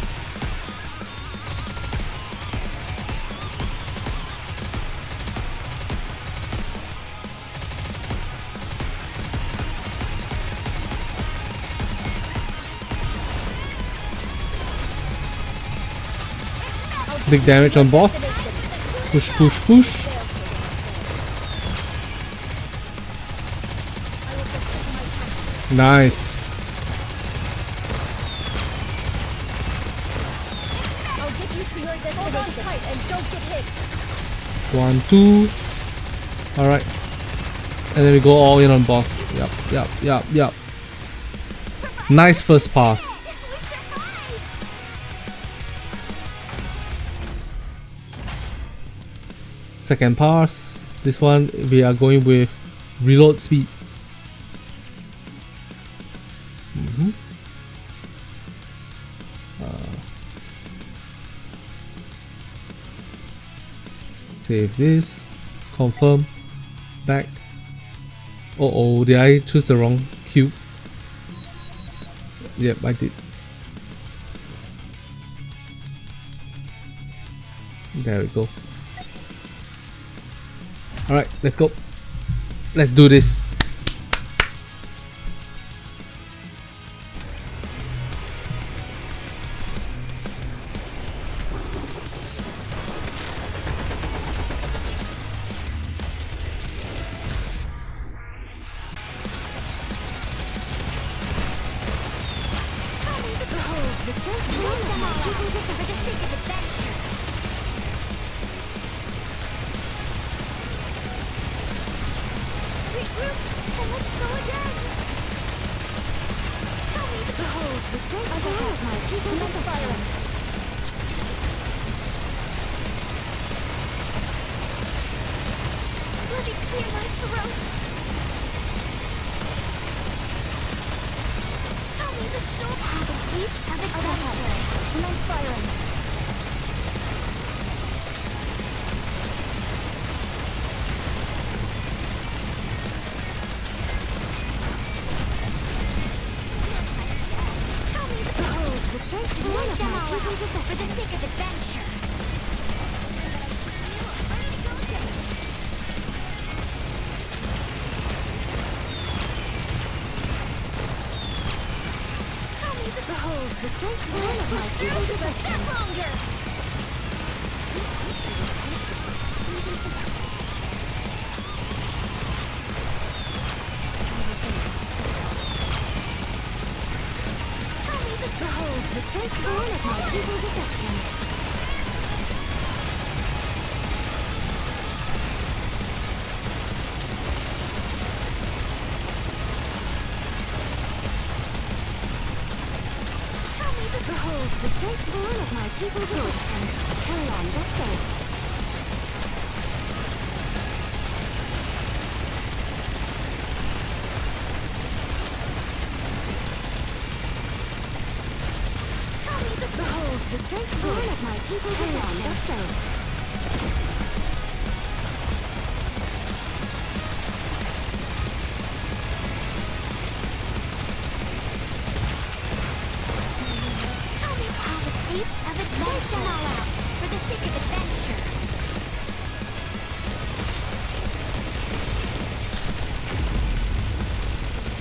Big damage on boss. Push, push, push. Nice. I'll get you to your destination. Hold on tight and don't get hit. 1, 2. Alright. And then we go all in on boss. Yup. Nice first pass. Second pass. This one we are going with reload speed. Save this. Confirm. Back. Oh, did I choose the wrong cube? Yep, I did. There we go. Alright, let's go. Let's do this.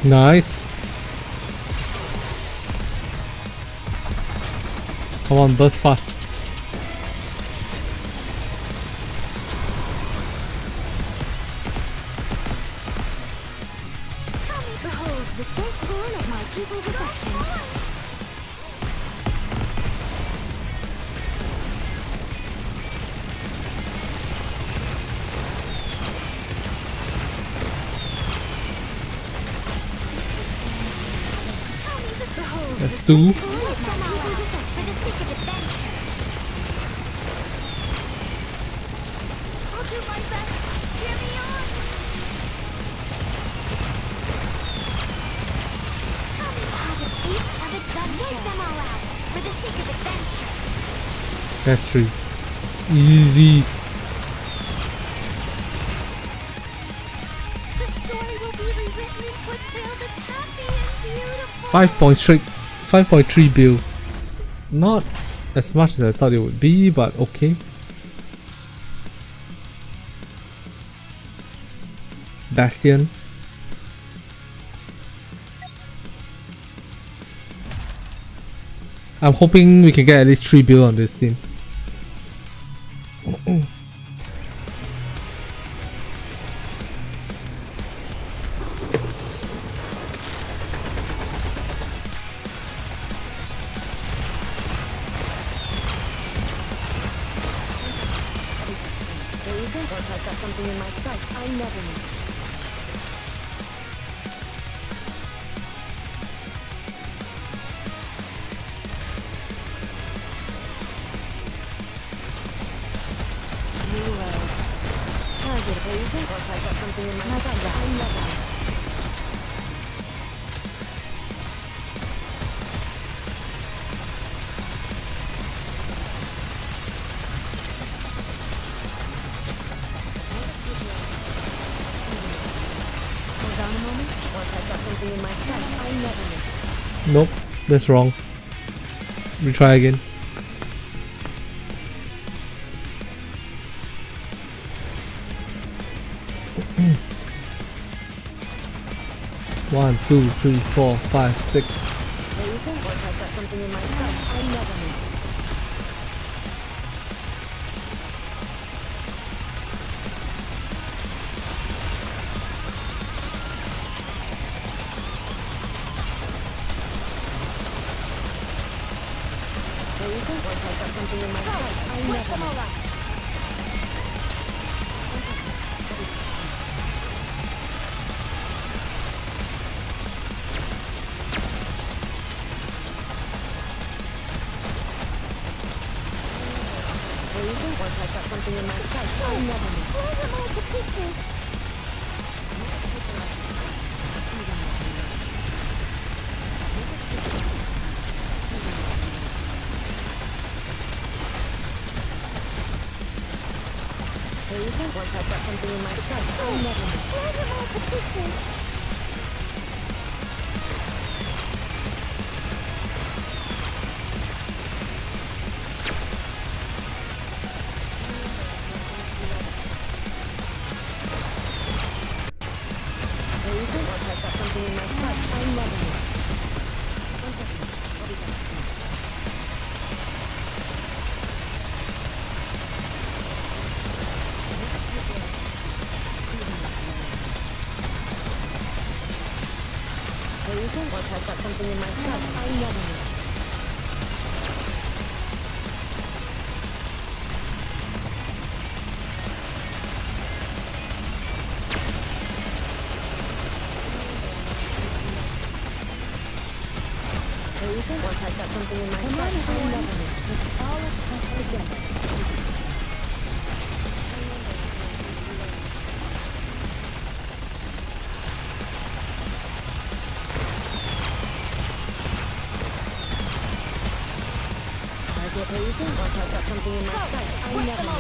Nice. Come on, burst fast. Let's do. the sake of adventure. That's 3. Easy. The story will be rewritten into a tale that's happy and beautiful. 5.3 bill. Not as much as I thought it would be, but okay. Bastion. I'm hoping we can get at least 3 bill on this team. There you go. Once I've got something in my sights, I never miss. Target, there you go. Once I've got something in my sights, I never miss. Hold on a moment. Once I've got something in my sights, I never miss. Nope, that's wrong. Retry again. One, 2, 3, 4, 5, 6. There you go. Once I've got something in my sights, I never miss. There you go. Once I've got something in my sights, I never miss. There you go. Once I've got something in my sights, I never miss. Blow them all to pieces. There you go. Once I've got something in my sights, I never miss. Blow them all to pieces. There you go. Once I've got something in my sights, I never miss. One second. I'll be back soon. There you go. Once I've got something in my sights, I never miss. There you go. Once I've got something in my sights, I never miss. Let's all attack together. Target, there you go. Once I've got something in my sights, I never miss.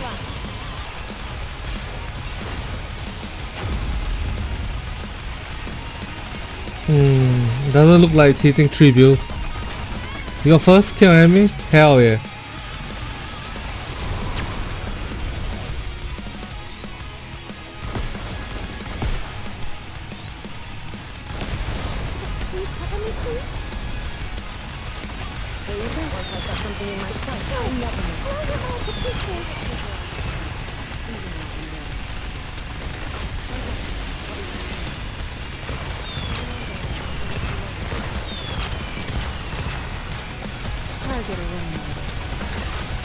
Doesn't look like it's hitting 3 bill. You got first kill enemy? Hell yeah. Can you cover me, please? There you go. Once I've got something in my sights, I never miss. Blow them all to pieces. Target eliminated.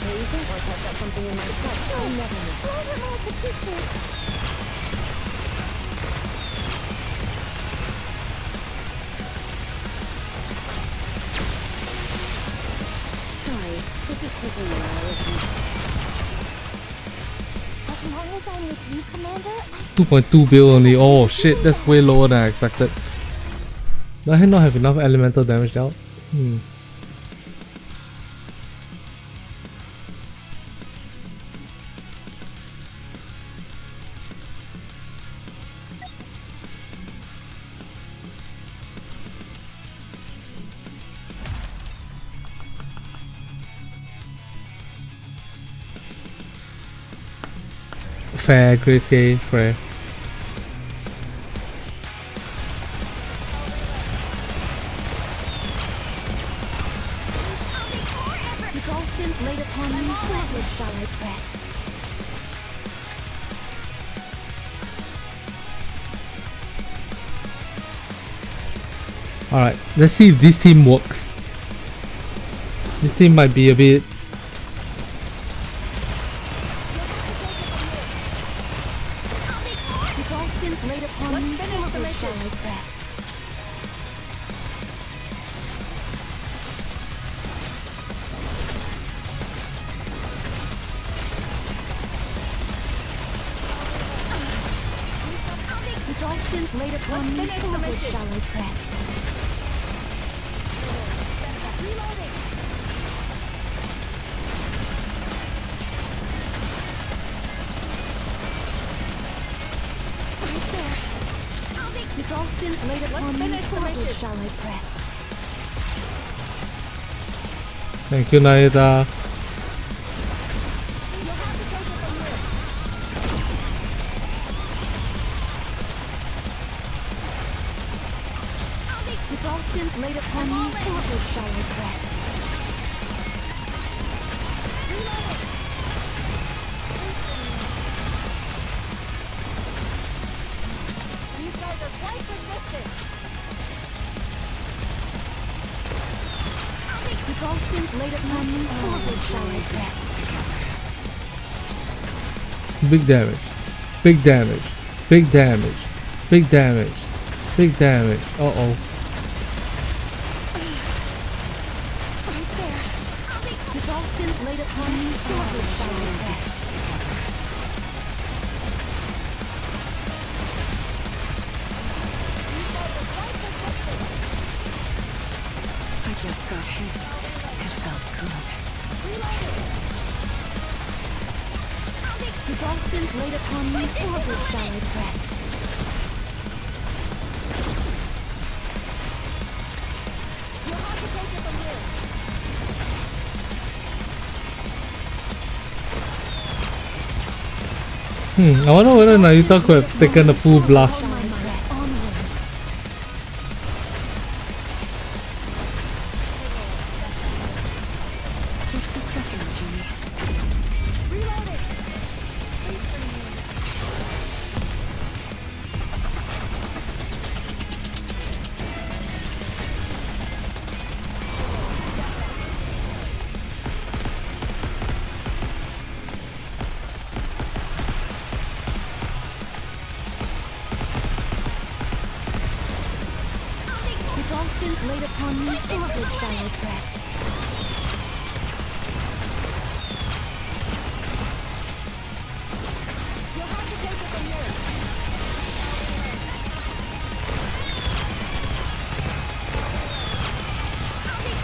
There you go. Once I've got something in my sights, I never miss. Blow them all to pieces. Sorry, this is taking a while, isn't it? As long as I'm with you, Commander, 2.2 bill only. Oh shit, that's way lower than I expected. Do I not have enough elemental damage now? fair, Grayscale, fair. With all sins laid upon me, forward shall I press. Alright, let's see if this team works. This team might be a bit... With all sins laid upon me, forward shall I press. With all sins laid upon me, forward shall I press. With all sins laid upon me, forward shall I press. Thank you, Naida. With all sins laid upon me, forward shall I press. These guys are quite persistent. With all sins laid upon me, forward shall I press. Big damage. Big damage. Big damage. Big damage. Big damage. Uh-oh. Right there. With all sins laid upon me, forward shall I press. I just got hit. It felt good. With all sins laid upon me, forward shall I press. You'll have to take it from here. I wonder whether Naruto could have taken a full blast. Shall I press onward. Just a second, Jimmy. Reloading. With all sins laid upon me, forward shall I press. You'll have to take it from here.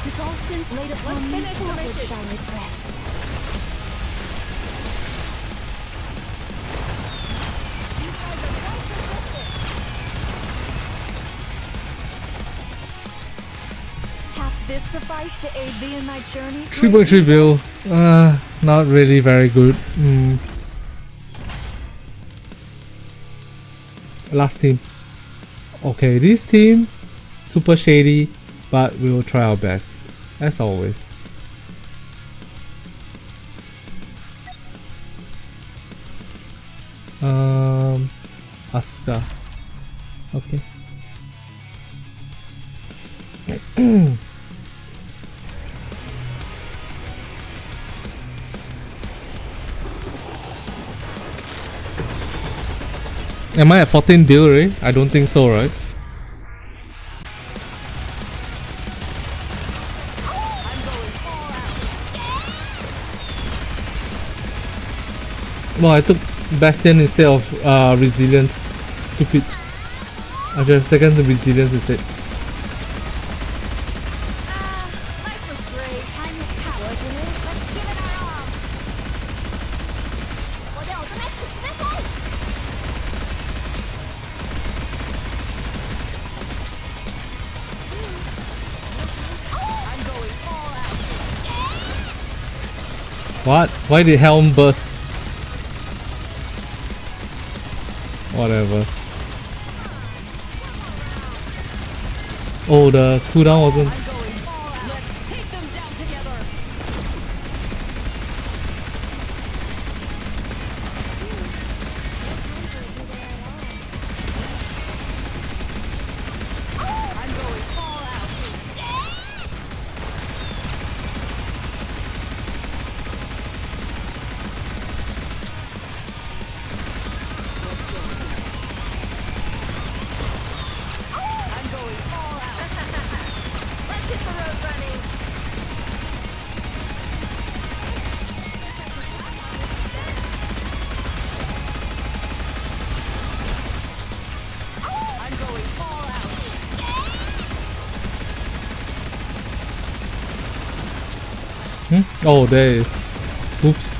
With all sins laid upon me, forward shall I press. These guys are quite persistent. Hath this sufficed to aid thee in thy journey? 3.3 bill. Not really very good. Last team. Okay, this team super shady, but we will try our best as always. Asuka. Okay. Am I at 14 bill already? I don't think so, right? Well, I took Bastion instead of Resilience. Stupid. I should have taken the Resilience instead. Life was great. Time is power, wasn't it? Let's give it our all. ここでおとなしくしなさい。I'm going all out. What? Why did Helm burst? Whatever. Oh, the cooldown wasn't. Oh, there is. Oops.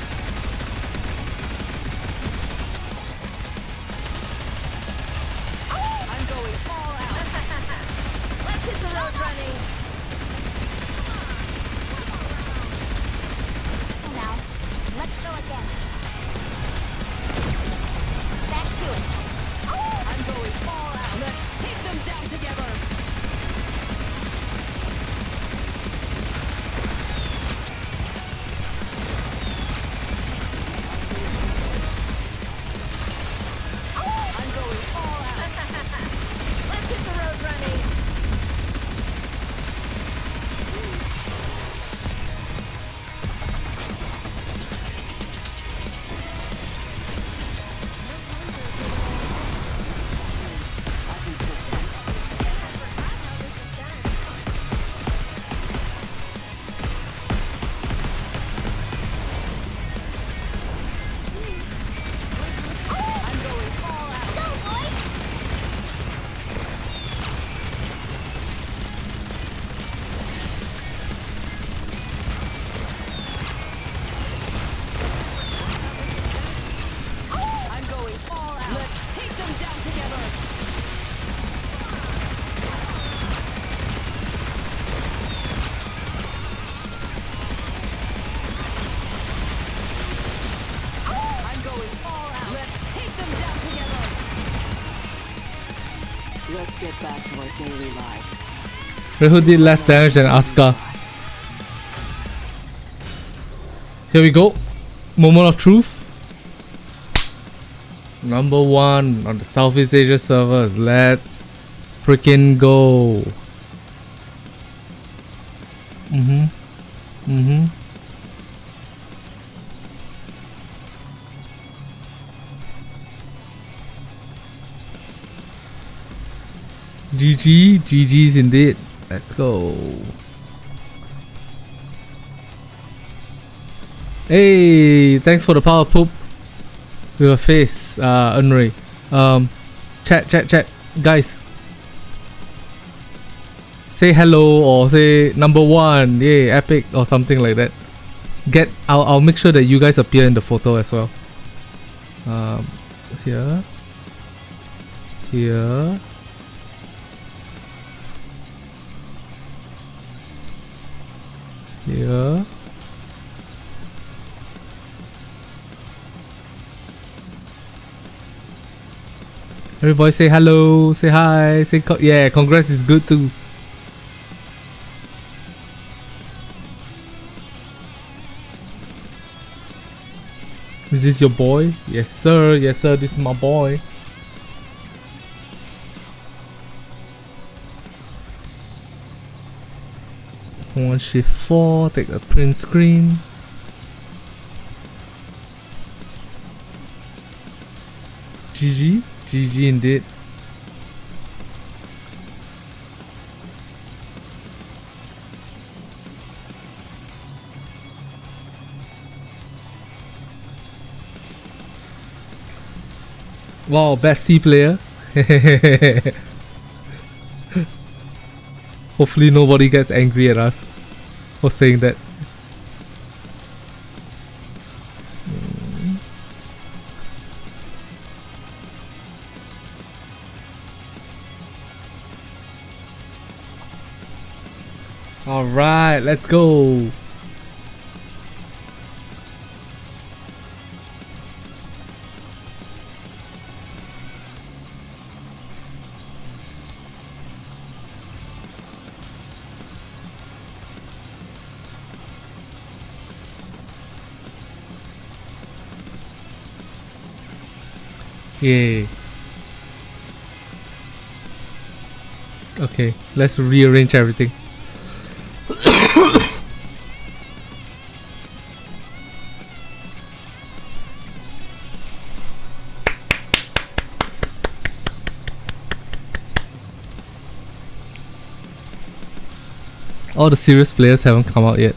Let's get back to our daily lives. Who did less damage than Asuka? Here we go. Moment of truth. Number 1 on the Southeast Asia servers. Let's freaking go. GG's indeed. Let's go. Hey, thanks for the power poop with a face, Unray. Chat, guys. Say hello or say number 1, yay, epic or something like that. I'll make sure that you guys appear in the photo as well. Here. Everybody say hello, say hi, say yeah, congrats is good too. Is this your boy? Yes sir, this is my boy. One shift 4, take a print screen. GG indeed. Wow, best C player. Hopefully nobody gets angry at us for saying that. Alright, let's go. Yay. Okay, let's rearrange everything. All the serious players haven't come out yet.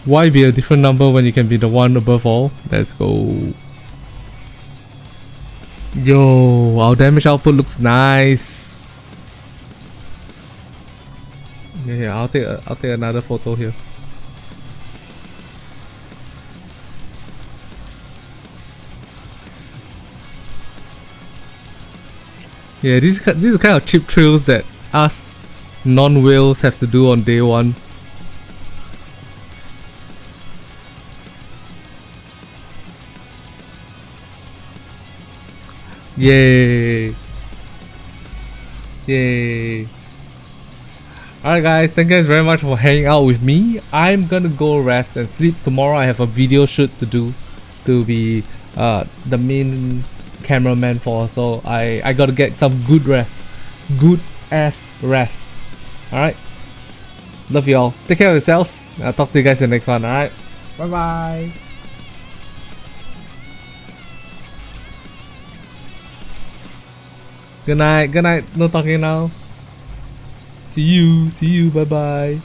Why be a different number when you can be the one above all? Let's go. Yo, our damage output looks nice. Yeah, I'll take another photo here. Yeah, these are the kind of cheap thrills that us non-whales have to do on day one. Yay! Yay! Alright guys, thank you guys very much for hanging out with me. I'm gonna go rest and sleep. Tomorrow I have a video shoot to do to be the main cameraman for, so I gotta get some good rest. Good ass rest. Alright? Love you all. Take care of yourselves. I'll talk to you guys in the next one. Alright? Bye bye. Good night. Good night. No talking now. See you. Bye bye.